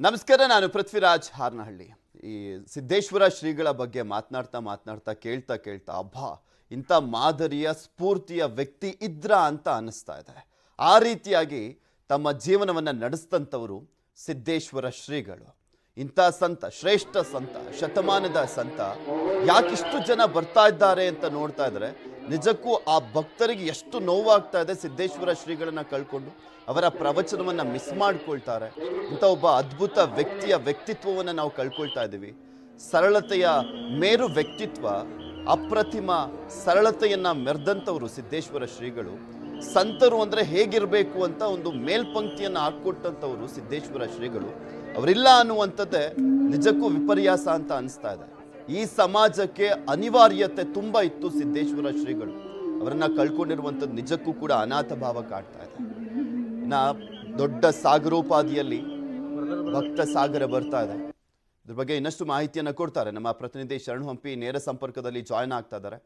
ನಮಸ್ಕಾರ, ನಾನು ಪೃಥ್ವಿರಾಜ್ ಹಾರನಹಳ್ಳಿ. ಈ ಸಿದ್ದೇಶ್ವರ ಶ್ರೀಗಳ ಬಗ್ಗೆ ಮಾತನಾಡ್ತಾ ಕೇಳ್ತಾ ಅಬ್ಬಾ ಇಂಥ ಮಾದರಿಯ ಸ್ಫೂರ್ತಿಯ ವ್ಯಕ್ತಿ ಇದ್ರ ಅಂತ ಅನ್ನಿಸ್ತಾ ಇದೆ. ಆ ರೀತಿಯಾಗಿ ತಮ್ಮ ಜೀವನವನ್ನು ನಡೆಸಿದಂಥವರು ಸಿದ್ದೇಶ್ವರ ಶ್ರೀಗಳು. ಇಂಥ ಸಂತ, ಶ್ರೇಷ್ಠ ಸಂತ, ಶತಮಾನದ ಸಂತ ಯಾಕಿಷ್ಟು ಜನ ಬರ್ತಾ ಇದ್ದಾರೆ ಅಂತ ನೋಡ್ತಾ ಇದ್ದಾರೆ. ನಿಜಕ್ಕೂ ಆ ಭಕ್ತರಿಗೆ ಎಷ್ಟು ನೋವಾಗ್ತಾ ಇದೆ ಸಿದ್ದೇಶ್ವರ ಶ್ರೀಗಳನ್ನ ಕಳ್ಕೊಂಡು. ಅವರ ಪ್ರವಚನವನ್ನು ಮಿಸ್ ಮಾಡ್ಕೊಳ್ತಾರೆ. ಇಂಥ ಒಬ್ಬ ಅದ್ಭುತ ವ್ಯಕ್ತಿಯ ವ್ಯಕ್ತಿತ್ವವನ್ನು ನಾವು ಕಳ್ಕೊಳ್ತಾ ಇದ್ದೀವಿ. ಸರಳತೆಯ ಮೇರು ವ್ಯಕ್ತಿತ್ವ, ಅಪ್ರತಿಮ ಸರಳತೆಯನ್ನ ಮೆರೆದಂಥವರು ಸಿದ್ದೇಶ್ವರ ಶ್ರೀಗಳು. ಸಂತರು ಅಂದರೆ ಹೇಗಿರಬೇಕು ಅಂತ ಒಂದು ಮೇಲ್ಪಂಕ್ತಿಯನ್ನು ಹಾಕ್ಕೊಟ್ಟಂಥವರು ಸಿದ್ದೇಶ್ವರ ಶ್ರೀಗಳು. ಅವರಿಲ್ಲ ಅನ್ನುವಂಥದ್ದೇ ನಿಜಕ್ಕೂ ವಿಪರ್ಯಾಸ ಅಂತ ಅನಿಸ್ತಾ ಇದೆ. ಈ ಸಮಾಜಕ್ಕೆ ಅನಿವಾರ್ಯತೆ ತುಂಬ ಇತ್ತು ಸಿದ್ದೇಶ್ವರ ಶ್ರೀಗಳು. ಅವರನ್ನ ಕಳ್ಕೊಂಡಿರುವಂಥದ್ದು ನಿಜಕ್ಕೂ ಕೂಡ ಅನಾಥ ಭಾವ ಕಾಡ್ತಾ ಇದೆ. ದೊಡ್ಡ ಸಾಗರೋಪಾದಿಯಲ್ಲಿ ಭಕ್ತ ಸಾಗರ ಬರ್ತಾ ಇದೆ. ಇದ್ರ ಬಗ್ಗೆ ಇನ್ನಷ್ಟು ಮಾಹಿತಿಯನ್ನು ಕೊಡ್ತಾರೆ ನಮ್ಮ ಪ್ರತಿನಿಧಿ ಶರಣು ಹಂಪಿ. ನೇರ ಸಂಪರ್ಕದಲ್ಲಿ ಜಾಯ್ನ್ ಆಗ್ತಾ ಇದ್ದಾರೆ.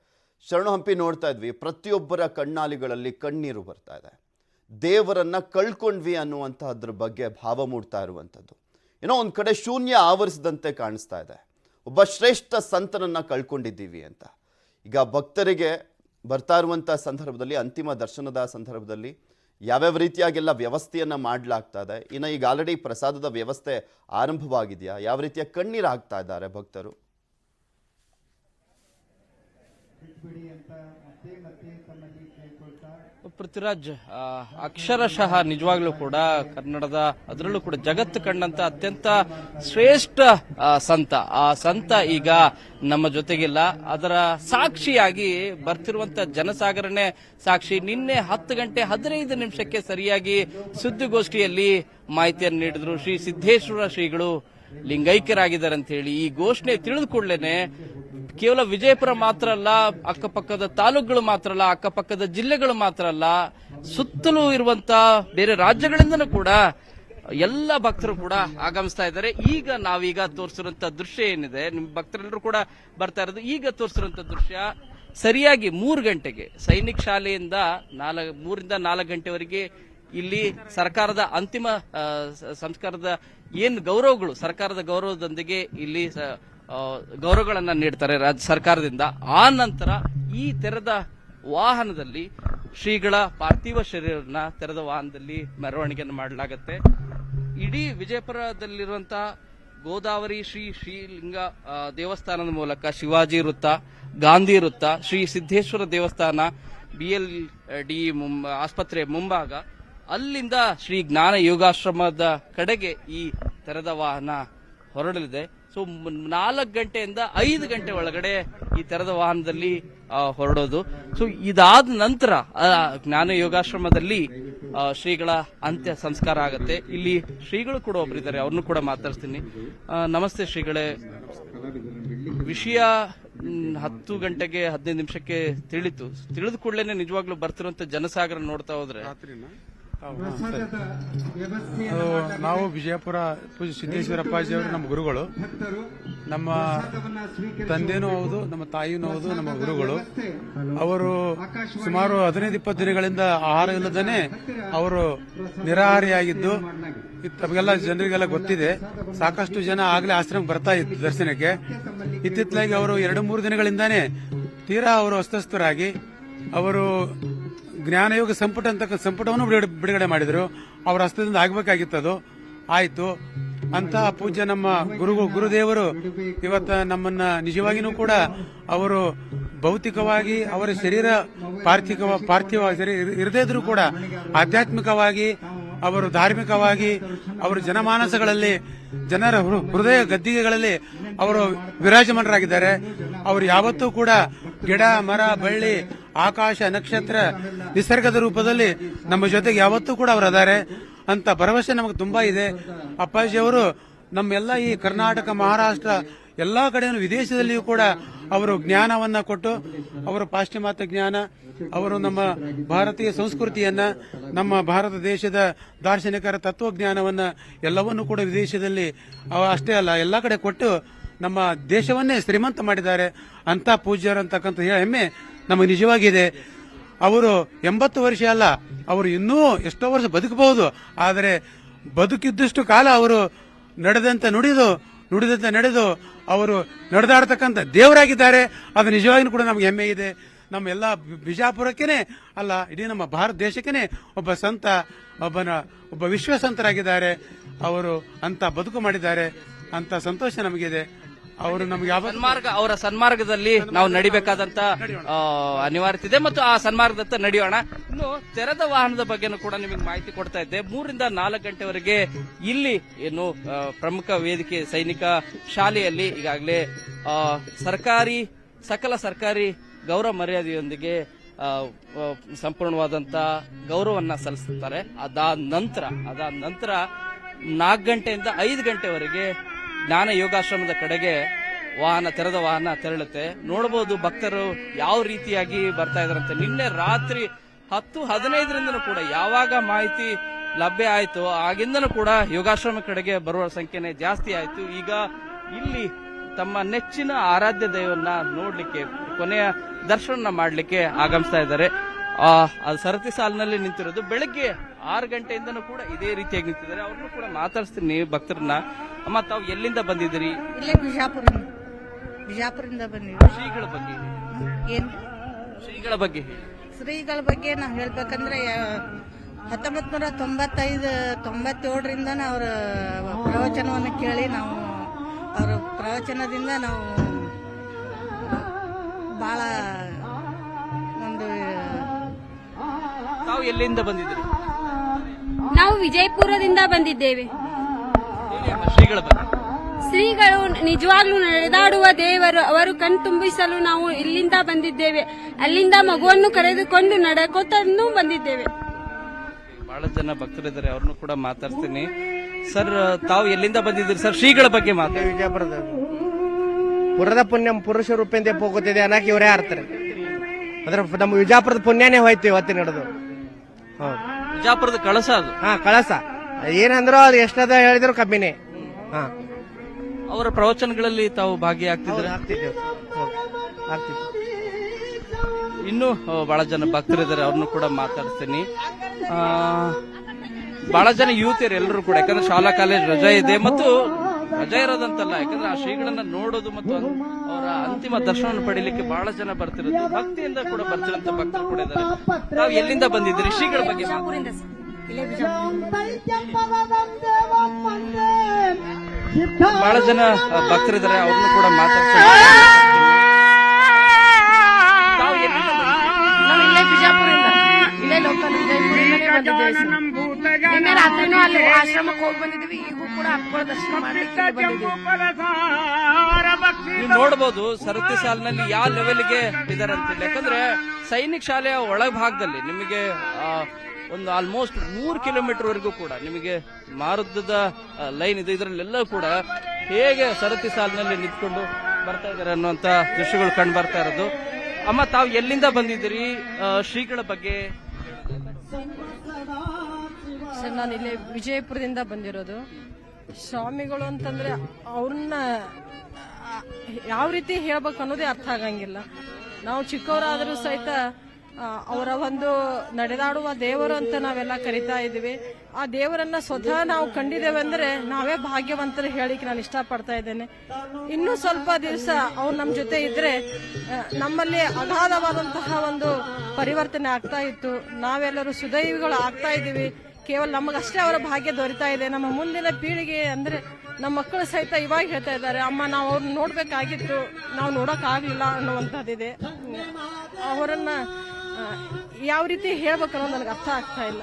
ಶರಣು ಹಂಪಿ, ನೋಡ್ತಾ ಇದ್ವಿ ಪ್ರತಿಯೊಬ್ಬರ ಕಣ್ಣಾಲಿಗಳಲ್ಲಿ ಕಣ್ಣೀರು ಬರ್ತಾ ಇದೆ. ದೇವರನ್ನ ಕಳ್ಕೊಂಡ್ವಿ ಅನ್ನುವಂತಹದ್ರ ಬಗ್ಗೆ ಭಾವ ಮೂಡ್ತಾ ಇರುವಂಥದ್ದು ಏನೋ ಒಂದು ಕಡೆ ಶೂನ್ಯ ಆವರಿಸಿದಂತೆ ಕಾಣಿಸ್ತಾ ಇದೆ. ಒಬ್ಬ ಶ್ರೇಷ್ಠ ಸಂತನನ್ನ ಕಳ್ಕೊಂಡಿದ್ದೀವಿ ಅಂತ. ಈಗ ಭಕ್ತರಿಗೆ ಬರ್ತಾ ಇರುವಂಥ ಸಂದರ್ಭದಲ್ಲಿ, ಅಂತಿಮ ದರ್ಶನದ ಸಂದರ್ಭದಲ್ಲಿ ಯಾವ್ಯಾವ ರೀತಿಯಾಗೆಲ್ಲ ವ್ಯವಸ್ಥೆಯನ್ನು ಮಾಡಲಾಗ್ತಾ ಇದೆ? ಇನ್ನು ಈಗ ಆಲ್ರೆಡಿ ಪ್ರಸಾದದ ವ್ಯವಸ್ಥೆ ಆರಂಭವಾಗಿದೆಯಾ? ಯಾವ ರೀತಿಯ ಕಣ್ಣೀರು ಹಾಕ್ತಾ ಇದ್ದಾರೆ ಭಕ್ತರು? ಪೃಥ್ವಿರಾಜ್, ಅಕ್ಷರಶಃ ನಿಜವಾಗ್ಲೂ ಕೂಡ ಕನ್ನಡದ, ಅದರಲ್ಲೂ ಕೂಡ ಜಗತ್ತು ಕಂಡಂತ ಅತ್ಯಂತ ಶ್ರೇಷ್ಠ ಸಂತ. ಆ ಸಂತ ಈಗ ನಮ್ಮ ಜೊತೆಗಿಲ್ಲ. ಅದರ ಸಾಕ್ಷಿಯಾಗಿ ಬರ್ತಿರುವಂತ ಜನಸಾಗರನೇ ಸಾಕ್ಷಿ. ನಿನ್ನೆ 10 ಗಂಟೆ 15 ನಿಮಿಷಕ್ಕೆ ಸರಿಯಾಗಿ ಸುದ್ದಿಗೋಷ್ಠಿಯಲ್ಲಿ ಮಾಹಿತಿಯನ್ನು ನೀಡಿದ್ರು. ಶ್ರೀ ಸಿದ್ದೇಶ್ವರ ಶ್ರೀಗಳು ಲಿಂಗೈಕ್ಯರಾಗಿದ್ದಾರೆ ಅಂತ ಹೇಳಿ. ಈ ಘೋಷಣೆ ತಿಳಿದ ಕೂಡಲೇ ಕೇವಲ ವಿಜಯಪುರ ಮಾತ್ರ ಅಲ್ಲ, ಅಕ್ಕಪಕ್ಕದ ತಾಲೂಕುಗಳು ಮಾತ್ರ ಅಲ್ಲ, ಅಕ್ಕಪಕ್ಕದ ಜಿಲ್ಲೆಗಳು ಮಾತ್ರ ಅಲ್ಲ, ಸುತ್ತಲೂ ಇರುವಂತ ಬೇರೆ ರಾಜ್ಯಗಳಿಂದನೂ ಕೂಡ ಎಲ್ಲ ಭಕ್ತರು ಕೂಡ ಆಗಮಿಸ್ತಾ ಇದ್ದಾರೆ. ಈಗ ನಾವೀಗ ತೋರಿಸಿರುವಂತ ದೃಶ್ಯ ಏನಿದೆ, ನಿಮ್ ಭಕ್ತರೆಲ್ಲರೂ ಕೂಡ ಬರ್ತಾ ಇರೋದು. ಈಗ ತೋರಿಸಿರುವಂತ ದೃಶ್ಯ ಸರಿಯಾಗಿ 3 ಗಂಟೆಗೆ ಸೈನಿಕ್ ಶಾಲೆಯಿಂದ 3ರಿಂದ 4 ಗಂಟೆವರೆಗೆ ಇಲ್ಲಿ ಸರ್ಕಾರದ ಅಂತಿಮ ಸಂಸ್ಕಾರದ ಏನು ಗೌರವಗಳು, ಸರ್ಕಾರದ ಗೌರವದೊಂದಿಗೆ ಇಲ್ಲಿ ಗೌರವಗಳನ್ನ ನೀಡ್ತಾರೆ ರಾಜ್ಯ ಸರ್ಕಾರದಿಂದ. ಆ ನಂತರ ಈ ತೆರೆದ ವಾಹನದಲ್ಲಿ ಶ್ರೀಗಳ ಪಾರ್ಥಿವ ಶರೀರನ ತೆರೆದ ವಾಹನದಲ್ಲಿ ಮೆರವಣಿಗೆಯನ್ನು ಮಾಡಲಾಗುತ್ತೆ. ಇಡೀ ವಿಜಯಪುರದಲ್ಲಿರುವಂತಹ ಗೋದಾವರಿ ಶ್ರೀಲಿಂಗ ದೇವಸ್ಥಾನದ ಮೂಲಕ ಶಿವಾಜಿ ವೃತ್ತ, ಗಾಂಧಿ ವೃತ್ತ, ಶ್ರೀ ಸಿದ್ದೇಶ್ವರ ದೇವಸ್ಥಾನ, BLD ಆಸ್ಪತ್ರೆ ಮುಂಭಾಗ, ಅಲ್ಲಿಂದ ಶ್ರೀ ಜ್ಞಾನ ಯೋಗಾಶ್ರಮದ ಕಡೆಗೆ ಈ ತೆರೆದ ವಾಹನ ಹೊರಡಲಿದೆ. ಸೊ 4 ಗಂಟೆಯಿಂದ 5 ಗಂಟೆ ಒಳಗಡೆ ಈ ತೆರೆದ ವಾಹನದಲ್ಲಿ ಹೊರಡೋದು. ಸೊ ಇದಾದ ನಂತರ ಜ್ಞಾನ ಯೋಗಾಶ್ರಮದಲ್ಲಿ ಶ್ರೀಗಳ ಅಂತ್ಯ ಸಂಸ್ಕಾರ ಆಗುತ್ತೆ. ಇಲ್ಲಿ ಶ್ರೀಗಳು ಕೂಡ ಒಬ್ಬರಿದ್ದಾರೆ, ಅವ್ರನ್ನು ಕೂಡ ಮಾತಾಡ್ತೀನಿ. ನಮಸ್ತೆ ಶ್ರೀಗಳೇ. ವಿಷಯ 10 ಗಂಟೆಗೆ 15 ನಿಮಿಷಕ್ಕೆ ತಿಳಿದ ಕೂಡಲೇ ನಿಜವಾಗ್ಲೂ ಬರ್ತಿರುವಂತ ಜನಸಾಗರ ನೋಡ್ತಾ ಹೋದ್ರೆ ನಾವು ವಿಜಯಪುರ ಪೂಜ್ಯ ಸಿದ್ದೇಶ್ವರ ಅಪ್ಪಾಜಿಯವರು ನಮ್ಮ ಗುರುಗಳು. ನಮ್ಮ ತಂದೆನೂ ಹೌದು, ನಮ್ಮ ತಾಯಿನೂ ಹೌದು, ನಮ್ಮ ಗುರುಗಳು. ಅವರು ಸುಮಾರು 15-20 ದಿನಗಳಿಂದ ಆಹಾರ ಇಲ್ಲದೇ ಅವರು ನಿರಾಹಾರಿಯಾಗಿದ್ದು ತಮಗೆಲ್ಲ ಜನರಿಗೆಲ್ಲ ಗೊತ್ತಿದೆ. ಸಾಕಷ್ಟು ಜನ ಆಗಲೇ ಆಶ್ರಮಕ್ಕೆ ಬರ್ತಾ ಇತ್ತು ದರ್ಶನಕ್ಕೆ. ಇತ್ತಿತ್ತಲಾಗಿ ಅವರು 2-3 ದಿನಗಳಿಂದಾನೇ ತೀರಾ ಅವರು ಅಸ್ವಸ್ಥರಾಗಿ ಅವರು ಜ್ಞಾನಯೋಗ ಸಂಪುಟವನ್ನು ಬಿಡುಗಡೆ ಮಾಡಿದ್ರು. ಅವರ ಹಸ್ತದಿಂದ ಆಗಬೇಕಾಗಿತ್ತದು, ಆಯ್ತು ಅಂತ ಪೂಜ್ಯ ನಮ್ಮ ಗುರುದೇವರು ಇವತ್ತ ನಮ್ಮನ್ನ ನಿಜವಾಗಿನೂ ಕೂಡ ಅವರು ಭೌತಿಕವಾಗಿ ಅವರ ಶರೀರ ಪಾರ್ಥಿವ ಇರದೇ ಇದ್ರೂ ಕೂಡ ಆಧ್ಯಾತ್ಮಿಕವಾಗಿ ಅವರು ಧಾರ್ಮಿಕವಾಗಿ ಅವರು ಜನಮಾನಸಗಳಲ್ಲಿ, ಜನರ ಹೃದಯ ಗದ್ದಿಗೆಗಳಲ್ಲಿ ಅವರು ವಿರಾಜಮಾನರಾಗಿದ್ದಾರೆ. ಅವರು ಯಾವತ್ತೂ ಕೂಡ ಗಿಡ, ಮರ, ಬಳ್ಳಿ, ಆಕಾಶ, ನಕ್ಷತ್ರ, ನಿಸರ್ಗದ ರೂಪದಲ್ಲಿ ನಮ್ಮ ಜೊತೆಗೆ ಯಾವತ್ತೂ ಕೂಡ ಅವರು ಅದಾರೆ ಅಂತ ಭರವಸೆ ನಮಗೆ ತುಂಬಾ ಇದೆ. ಅಪ್ಪಾಜಿಯವರು ನಮ್ಮೆಲ್ಲ ಈ ಕರ್ನಾಟಕ, ಮಹಾರಾಷ್ಟ್ರ ಎಲ್ಲಾ ಕಡೆಯೂ ವಿದೇಶದಲ್ಲಿಯೂ ಕೂಡ ಅವರು ಜ್ಞಾನವನ್ನ ಕೊಟ್ಟು, ಅವರು ಪಾಶ್ಚಿಮಾತ್ಯ ಜ್ಞಾನ, ಅವರು ನಮ್ಮ ಭಾರತೀಯ ಸಂಸ್ಕೃತಿಯನ್ನ, ನಮ್ಮ ಭಾರತ ದೇಶದ ದಾರ್ಶನಿಕರ ತತ್ವಜ್ಞಾನವನ್ನ ಎಲ್ಲವನ್ನೂ ಕೂಡ ವಿದೇಶದಲ್ಲಿ ಅಷ್ಟೇ ಅಲ್ಲ ಎಲ್ಲ ಕಡೆ ಕೊಟ್ಟು ನಮ್ಮ ದೇಶವನ್ನೇ ಶ್ರೀಮಂತ ಮಾಡಿದ್ದಾರೆ ಅಂತ ಪೂಜ್ಯರು ಅಂತಕ್ಕಂಥ ಹೆಮ್ಮೆ ನಮಗೆ ನಿಜವಾಗಿದೆ. ಅವರು 80 ವರ್ಷ ಅಲ್ಲ, ಅವರು ಇನ್ನೂ ಎಷ್ಟೋ ವರ್ಷ ಬದುಕಬಹುದು. ಆದರೆ ಬದುಕಿದ್ದಷ್ಟು ಕಾಲ ಅವರು ನಡೆದಂತೆ ನುಡಿದಂತೆ ನಡೆದು ಅವರು ನಡೆದಾಡ್ತಕ್ಕಂಥ ದೇವರಾಗಿದ್ದಾರೆ. ಅದು ನಿಜವಾಗಿಯೂ ಕೂಡ ನಮ್ಗೆ ಹೆಮ್ಮೆ ಇದೆ. ನಮ್ಮ ಎಲ್ಲ ಬಿಜಾಪುರಕ್ಕೇನೆ ಅಲ್ಲ, ಇಡೀ ನಮ್ಮ ಭಾರತ ದೇಶಕ್ಕೇನೆ ಒಬ್ಬ ಸಂತ, ಒಬ್ಬ ವಿಶ್ವಸಂತರಾಗಿದ್ದಾರೆ. ಅವರು ಅಂತ ಬದುಕು ಮಾಡಿದ್ದಾರೆ, ಅಂತ ಸಂತೋಷ ನಮಗಿದೆ. ಅವರು ನಮ್ಗೆ ಅವರ ಸನ್ಮಾರ್ಗದಲ್ಲಿ ನಾವು ನಡಿಬೇಕಾದಂತ ಅನಿವಾರ್ಯತೆ ಇದೆ ಮತ್ತು ಆ ಸನ್ಮಾರ್ಗದತ್ತ ನಡೆಯೋಣ. ಇನ್ನು ತೆರೆದ ವಾಹನದ ಬಗ್ಗೆನೂ ಕೂಡ ನಿಮಗೆ ಮಾಹಿತಿ ಕೊಡ್ತಾ ಇದ್ದೆ. 3 ರಿಂದ 4 ಗಂಟೆವರೆಗೆ ಇಲ್ಲಿ ಏನು ಪ್ರಮುಖ ವೇದಿಕೆ ಸೈನಿಕ ಶಾಲೆಯಲ್ಲಿ ಈಗಾಗಲೇ ಸಕಲ ಸರ್ಕಾರಿ ಗೌರವ ಮರ್ಯಾದೆಯೊಂದಿಗೆ ಸಂಪೂರ್ಣವಾದಂತ ಗೌರವವನ್ನ ಸಲ್ಲಿಸುತ್ತಾರೆ. ಅದಾದ ನಂತರ 4 ಗಂಟೆಯಿಂದ 5 ಗಂಟೆವರೆಗೆ ಜ್ಞಾನ ಯೋಗಾಶ್ರಮದ ಕಡೆಗೆ ತೆರೆದ ವಾಹನ ತೆರಳುತ್ತೆ. ನೋಡಬಹುದು ಭಕ್ತರು ಯಾವ ರೀತಿಯಾಗಿ ಬರ್ತಾ ಇದಾರಂತೆ. ನಿನ್ನೆ ರಾತ್ರಿ 10-15ರಿಂದನೂ ಕೂಡ ಯಾವಾಗ ಮಾಹಿತಿ ಲಭ್ಯ ಆಯಿತು ಆಗಿಂದನೂ ಕೂಡ ಯೋಗಾಶ್ರಮ ಕಡೆಗೆ ಬರುವ ಸಂಖ್ಯೆನೇ ಜಾಸ್ತಿ ಆಯಿತು. ಈಗ ಇಲ್ಲಿ ತಮ್ಮ ನೆಚ್ಚಿನ ಆರಾಧ್ಯ ದೈವನ್ನ ನೋಡ್ಲಿಕ್ಕೆ, ಕೊನೆಯ ದರ್ಶನ ಮಾಡ್ಲಿಕ್ಕೆ ಆಗಮಿಸ್ತಾ ಇದ್ದಾರೆ. ಅದು ಸರತಿ ಸಾಲಿನಲ್ಲಿ ನಿಂತಿರೋದು. ಬೆಳಗ್ಗೆ 6 ಗಂಟೆಯಿಂದನೂ ಕೂಡ ಇದೇ ರೀತಿಯಾಗಿ ನಿಂತಿದ್ದಾರೆ. ಅವ್ರನ್ನೂ ಕೂಡ ಮಾತಾಡಿಸ್ತೀನಿ ಭಕ್ತರನ್ನ. ಅಮ್ಮ, ತಾವು ಎಲ್ಲಿಂದ ಬಂದಿದ್ದೀರಿ? ಇಲ್ಲೇ ಬಿಜಾಪುರದಿಂದ ಬಂದಿದ್ದೀವಿ. ಶ್ರೀಗಳ ಬಗ್ಗೆ ಏನ್ ಶ್ರೀಗಳ ಬಗ್ಗೆ ನಾವು ಹೇಳ್ಬೇಕಂದ್ರೆ 1997ರಿಂದ ಅವರ ಪ್ರವಚನವನ್ನು ಕೇಳಿ ನಾವು ಅವರ ಪ್ರವಚನದಿಂದ ನಾವು ಬಹಳ ತಾವು ಎಲ್ಲಿಂದ ಬಂದಿದ್ದೀರಿ? ನಾವು ವಿಜಯಪುರದಿಂದ ಬಂದಿದ್ದೇವೆ. ಶ್ರೀಗಳ ಬಗ್ಗೆ ಶ್ರೀಗಳು ನಿಜವಾಗ್ಲೂ ನಡೆದಾಡುವ ದೇವರು, ಅವರು ಕಣ್ತುಂಬಿಸಲು ನಾವು ಇಲ್ಲಿಂದ ಬಂದಿದ್ದೇವೆ. ಅಲ್ಲಿಂದ ಮಗುವನ್ನು ಕರೆದುಕೊಂಡು ನಡಕೋತನ್ನು ಬಂದಿದ್ದೇವೆ. ಬಹಳ ಜನ ಭಕ್ತರಿದ್ದಾರೆ, ಅವ್ರನ್ನು ಕೂಡ ಮಾತಾಡ್ತೀನಿ. ಸರ್, ತಾವು ಎಲ್ಲಿಂದ ಬಂದಿದ್ದೀರಿ ಸರ್? ಶ್ರೀಗಳ ಬಗ್ಗೆ ಮಾತಾಡಿ. ವಿಜಯಪುರದ ಪುರದ ಪುಣ್ಯ ಪುರುಷ ರೂಪದಿಂದ ಹೋಗುತ್ತಿದೆ ಅನ್ನಕ್ಕೆ ಇವರೇ ಆಡ್ತಾರೆ. ಅದ್ರ ನಮ್ಮ ವಿಜಯಪುರದ ಪುಣ್ಯನೇ ಹೋಯ್ತು ಇವತ್ತಿ ನಡೆದು. ವಿಜಯಪುರದ ಕಳಸ ಅದು. ಕಳಸ ಏನಂದ್ರು ಅದು ಎಷ್ಟದ ಹೇಳಿದ್ರು ಕಮ್ಮಿನೇ. ಅವರ ಪ್ರವಚನಗಳಲ್ಲಿ ತಾವು ಭಾಗಿಯಾಗ್ತಿದ್ರೆ ಇನ್ನು ಬಹಳ ಜನ ಭಕ್ತರಿದ್ದಾರೆ, ಅವ್ರನ್ನು ಕೂಡ ಮಾತಾಡ್ತೀನಿ. ಬಹಳ ಜನ ಯುವತಿಯರು ಎಲ್ಲರೂ ಕೂಡ, ಯಾಕಂದ್ರೆ ಶಾಲಾ ಕಾಲೇಜ್ ರಜಾ ಇದೆ ಮತ್ತು ರಜಾ ಇರೋದಂತಲ್ಲ, ಯಾಕಂದ್ರೆ ಆ ಶ್ರೀಗಳನ್ನ ನೋಡೋದು ಮತ್ತು ಅವರ ಅಂತಿಮ ದರ್ಶನ ಪಡೀಲಿಕ್ಕೆ ಬಹಳ ಜನ ಬರ್ತಿರೋದು, ಭಕ್ತಿಯಿಂದ ಕೂಡ ಬರ್ತಿರೋಂತ ಭಕ್ತರು ಕೂಡ ಇದ್ದಾರೆ. ತಾವು ಎಲ್ಲಿಂದ ಬಂದಿದ್ದೀರಿ? ಶ್ರೀಗಳ ಬಗ್ಗೆ ಬಹಳ ಜನ ಭಕ್ತರಿದ್ದಾರೆ, ಅವ್ರನ್ನು ಕೂಡ ಮಾತಾಡ್ತಾರೆ. ತಾವು ಎಲ್ಲಿಂದ ನಾವು ಇಲ್ಲೇ ಬಿಜಾಪುರದಿಂದ, ಇಲ್ಲೇ ಲೋಕಲ್ ವಿಜಯಪುರದಿಂದಲೇ ಬಂದಿದ್ದೇವೆ. ನಿನ್ನೆ ರಾತ್ರಿನೂ ಅಲ್ಲಿ ಆಶ್ರಮಕ್ಕೆ ಹೋಗಿ ಬಂದಿದ್ದೀವಿ. ಈಗೂ ಕೂಡ ಹಬ್ಬಗಳ ದರ್ಶನ ಮಾಡಲಿಕ್ಕೆ ಬಂದಿದ್ದೀವಿ. ನೀವು ನೋಡಬಹುದು ಸರತಿ ಸಾಲಿನಲ್ಲಿ ಯಾವ ಲೆವೆಲ್ಗೆ ಇದಾರೆ ಅಂತ. ಯಾಕಂದ್ರೆ ಸೈನಿಕ ಶಾಲೆಯ ಒಳಭಾಗದಲ್ಲಿ ನಿಮಗೆ ಒಂದು ಆಲ್ಮೋಸ್ಟ್ 3 ಕಿಲೋಮೀಟರ್ ವರೆಗೂ ಕೂಡ ನಿಮಗೆ ಮಾರುತದ ಲೈನ್ ಇದೆ. ಇದರಲ್ಲೆಲ್ಲ ಕೂಡ ಹೇಗೆ ಸರತಿ ಸಾಲಿನಲ್ಲಿ ನಿಂತ್ಕೊಂಡು ಬರ್ತಾ ಇದ್ದಾರೆ ಅನ್ನುವಂತ ದೃಶ್ಯಗಳು ಕಂಡು ಬರ್ತಾ ಇರೋದು. ಅಮ್ಮ, ತಾವು ಎಲ್ಲಿಂದ ಬಂದಿದ್ದೀರಿ? ಶ್ರೀಗಳ ಬಗ್ಗೆ. ಸರ್, ನಾನು ಇಲ್ಲಿ ವಿಜಯಪುರದಿಂದ ಬಂದಿರೋದು. ಸ್ವಾಮಿಗಳು ಅಂತಂದ್ರೆ ಅವ್ರನ್ನ ಯಾವ ರೀತಿ ಹೇಳ್ಬೇಕು ಅನ್ನೋದೇ ಅರ್ಥ ಆಗಂಗಿಲ್ಲ. ನಾವು ಚಿಕ್ಕವರಾದರೂ ಸಹಿತ ಅವರ ಒಂದು ನಡೆದಾಡುವ ದೇವರು ಅಂತ ನಾವೆಲ್ಲ ಕರಿತಾ ಇದ್ದೀವಿ. ಆ ದೇವರನ್ನ ಸ್ವತಃ ನಾವು ಕಂಡಿದ್ದೇವೆ ಅಂದ್ರೆ ನಾವೇ ಭಾಗ್ಯವಂತರು ಹೇಳಿಕ್ಕೆ ನಾನು ಇಷ್ಟಪಡ್ತಾ ಇದ್ದೇನೆ. ಇನ್ನೂ ಸ್ವಲ್ಪ ದಿವಸ ಅವ್ರು ನಮ್ಮ ಜೊತೆ ಇದ್ರೆ ನಮ್ಮಲ್ಲಿ ಅಗಾಧವಾದಂತಹ ಒಂದು ಪರಿವರ್ತನೆ ಆಗ್ತಾ ಇತ್ತು. ನಾವೆಲ್ಲರೂ ಸುದೈವಿಗಳು ಆಗ್ತಾ ಇದ್ದೀವಿ. ಕೇವಲ ನಮಗಷ್ಟೇ ಅವರ ಭಾಗ್ಯ ದೊರೀತಾ ಇದೆ. ನಮ್ಮ ಮುಂದಿನ ಪೀಳಿಗೆ ಅಂದ್ರೆ ನಮ್ಮ ಮಕ್ಕಳು ಸಹಿತ ಇವಾಗ ಹೇಳ್ತಾ ಇದ್ದಾರೆ, ಅಮ್ಮ ನಾವು ಅವ್ರನ್ನ ನೋಡ್ಬೇಕಾಗಿತ್ತು, ನಾವು ನೋಡೋಕ್ಕಾಗಲಿಲ್ಲ ಅನ್ನುವಂಥದ್ದಿದೆ. ಅವರನ್ನ ಯಾವ ರೀತಿ ಹೇಳ್ಬೇಕು ಅನ್ನೋದು ನನಗೆ ಅರ್ಥ ಆಗ್ತಾ ಇಲ್ಲ.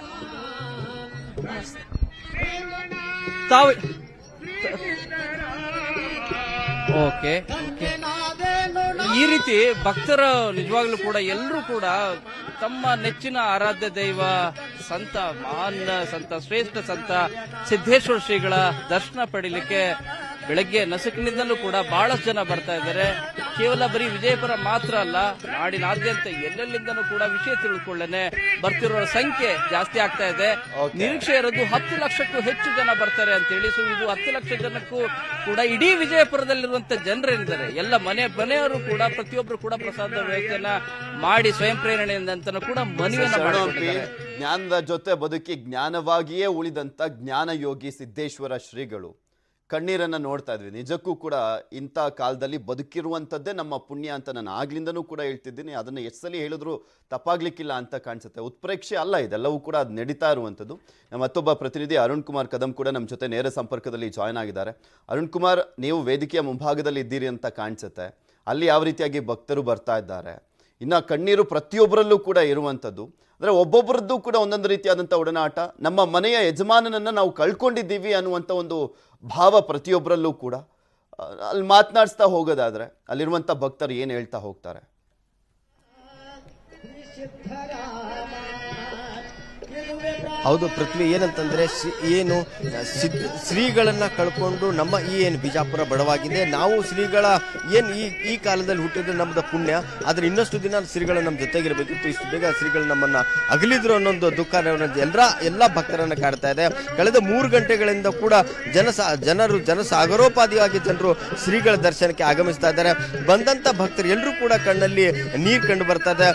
ತಾವು ಓಕೆ, ಈ ರೀತಿ ಭಕ್ತರ ನಿಜವಾಗ್ಲೂ ಕೂಡ ಎಲ್ಲರೂ ಕೂಡ ತಮ್ಮ ನೆಚ್ಚಿನ ಆರಾಧ್ಯ ದೈವ ಸಂತ, ಮಹಾನ್ ಸಂತ, ಶ್ರೇಷ್ಠ ಸಂತ ಸಿದ್ದೇಶ್ವರ ಶ್ರೀಗಳ ದರ್ಶನ ಪಡೀಲಿಕ್ಕೆ ಬೆಳಗ್ಗೆ ನಸುಕಿನಿಂದಲೂ ಕೂಡ ಬಹಳಷ್ಟು ಜನ ಬರ್ತಾ ಇದ್ದಾರೆ. ಕೇವಲ ಬರೀ ವಿಜಯಪುರ ಮಾತ್ರ ಅಲ್ಲ, ನಾಡಿನಾದ್ಯಂತ ಎಲ್ಲೆಲ್ಲಿಂದನೂ ಕೂಡ ವಿಷಯ ತಿಳ್ಕೊಳ್ಳೇನೆ ಬರ್ತಿರೋ ಸಂಖ್ಯೆ ಜಾಸ್ತಿ ಆಗ್ತಾ ಇದೆ. ನಿರೀಕ್ಷೆ ಇರೋದು 10 ಲಕ್ಷಕ್ಕೂ ಹೆಚ್ಚು ಜನ ಬರ್ತಾರೆ ಅಂತ ಹೇಳಿ. ಸೊ ಇದು 10 ಲಕ್ಷ ಜನಕ್ಕೂ ಕೂಡ ಇಡೀ ವಿಜಯಪುರದಲ್ಲಿರುವಂತ ಜನರೇನಿದ್ದಾರೆ ಎಲ್ಲ ಮನೆಯವರು ಕೂಡ ಪ್ರತಿಯೊಬ್ಬರು ಕೂಡ ಪ್ರಸಾದ ವ್ಯವಸ್ಥೆಯನ್ನ ಮಾಡಿ ಸ್ವಯಂ ಪ್ರೇರಣೆಯಿಂದ ಕೂಡ ಮನವಿಯನ್ನ ಮಾಡಿದ್ದಾರೆ. ಜ್ಞಾನದ ಜೊತೆ ಬದುಕಿ ಜ್ಞಾನವಾಗಿಯೇ ಉಳಿದಂತ ಜ್ಞಾನ ಯೋಗಿ ಸಿದ್ದೇಶ್ವರ ಶ್ರೀಗಳು ಕಣ್ಣೀರನ್ನು ನೋಡ್ತಾ ಇದ್ವಿ. ನಿಜಕ್ಕೂ ಕೂಡ ಇಂಥ ಕಾಲದಲ್ಲಿ ಬದುಕಿರುವಂಥದ್ದೇ ನಮ್ಮ ಪುಣ್ಯ ಅಂತ ನಾನು ಆಗ್ಲಿಂದನೂ ಕೂಡ ಹೇಳ್ತಿದ್ದೀನಿ. ಅದನ್ನು ಎಷ್ಟು ಸಲ ಹೇಳಿದ್ರು ತಪ್ಪಾಗ್ಲಿಕ್ಕಿಲ್ಲ ಅಂತ ಕಾಣಿಸುತ್ತೆ. ಉತ್ಪ್ರೇಕ್ಷೆ ಅಲ್ಲ ಇದೆಲ್ಲವೂ ಕೂಡ, ಅದು ನಡೀತಾ ಇರುವಂಥದ್ದು. ಮತ್ತೊಬ್ಬ ಪ್ರತಿನಿಧಿ ಅರುಣ್ ಕುಮಾರ್ ಕದಂ ಕೂಡ ನಮ್ಮ ಜೊತೆ ನೇರ ಸಂಪರ್ಕದಲ್ಲಿ ಜಾಯ್ನ್ ಆಗಿದ್ದಾರೆ. ಅರುಣ್ ಕುಮಾರ್, ನೀವು ವೇದಿಕೆಯ ಮುಂಭಾಗದಲ್ಲಿ ಇದ್ದೀರಿ ಅಂತ ಕಾಣಿಸುತ್ತೆ. ಅಲ್ಲಿ ಯಾವ ರೀತಿಯಾಗಿ ಭಕ್ತರು ಬರ್ತಾ ಇದ್ದಾರೆ, ಇನ್ನು ಕಣ್ಣೀರು ಪ್ರತಿಯೊಬ್ಬರಲ್ಲೂ ಕೂಡ ಇರುವಂಥದ್ದು. ಅಂದರೆ ಒಬ್ಬೊಬ್ಬರದ್ದು ಕೂಡ ಒಂದೊಂದು ರೀತಿಯಾದಂಥ ಒಡನಾಟ. ನಮ್ಮ ಮನೆಯ ಯಜಮಾನನನ್ನು ನಾವು ಕಳ್ಕೊಂಡಿದ್ದೀವಿ ಅನ್ನುವಂಥ ಒಂದು ಭಾವ ಪ್ರತಿಯೊಬ್ಬರಲ್ಲೂ ಕೂಡ. ಅಲ್ಲಿ ಮಾತನಾಡಿಸ್ತಾ ಹೋಗೋದಾದರೆ ಅಲ್ಲಿರುವಂಥ ಭಕ್ತರು ಏನು ಹೇಳ್ತಾ ಹೋಗ್ತಾರೆ? ಹೌದು ಪೃಥ್ವಿ, ಏನಂತಂದ್ರೆ ಏನು ಶ್ರೀಗಳನ್ನ ಕಳ್ಕೊಂಡು ನಮ್ಮ ಏನು ಬಿಜಾಪುರ ಬಡವಾಗಿದೆ. ನಾವು ಶ್ರೀಗಳ ಏನು ಈ ಕಾಲದಲ್ಲಿ ಹುಟ್ಟಿದ್ರೆ ನಮ್ದು ಪುಣ್ಯ, ಆದ್ರೆ ಇನ್ನಷ್ಟು ದಿನ ಶ್ರೀಗಳು ನಮ್ಮ ಜೊತೆಗಿರಬೇಕಿತ್ತು. ಇಷ್ಟು ಬೇಗ ಶ್ರೀಗಳು ನಮ್ಮನ್ನ ಅಗಲಿದ್ರು ಅನ್ನೊಂದು ದುಃಖ ಎಲ್ಲ ಭಕ್ತರನ್ನ ಕಾಡ್ತಾ ಇದೆ. ಕಳೆದ 3 ಗಂಟೆಗಳಿಂದ ಕೂಡ ಜನಸಾಗರೋಪಾದಿಯಾಗಿ ಜನರು ಶ್ರೀಗಳ ದರ್ಶನಕ್ಕೆ ಆಗಮಿಸ್ತಾ ಇದ್ದಾರೆ. ಬಂದಂತ ಭಕ್ತರು ಎಲ್ಲರೂ ಕೂಡ ಕಣ್ಣಲ್ಲಿ ನೀರು ಕಂಡು ಬರ್ತಾ ಇದೆ.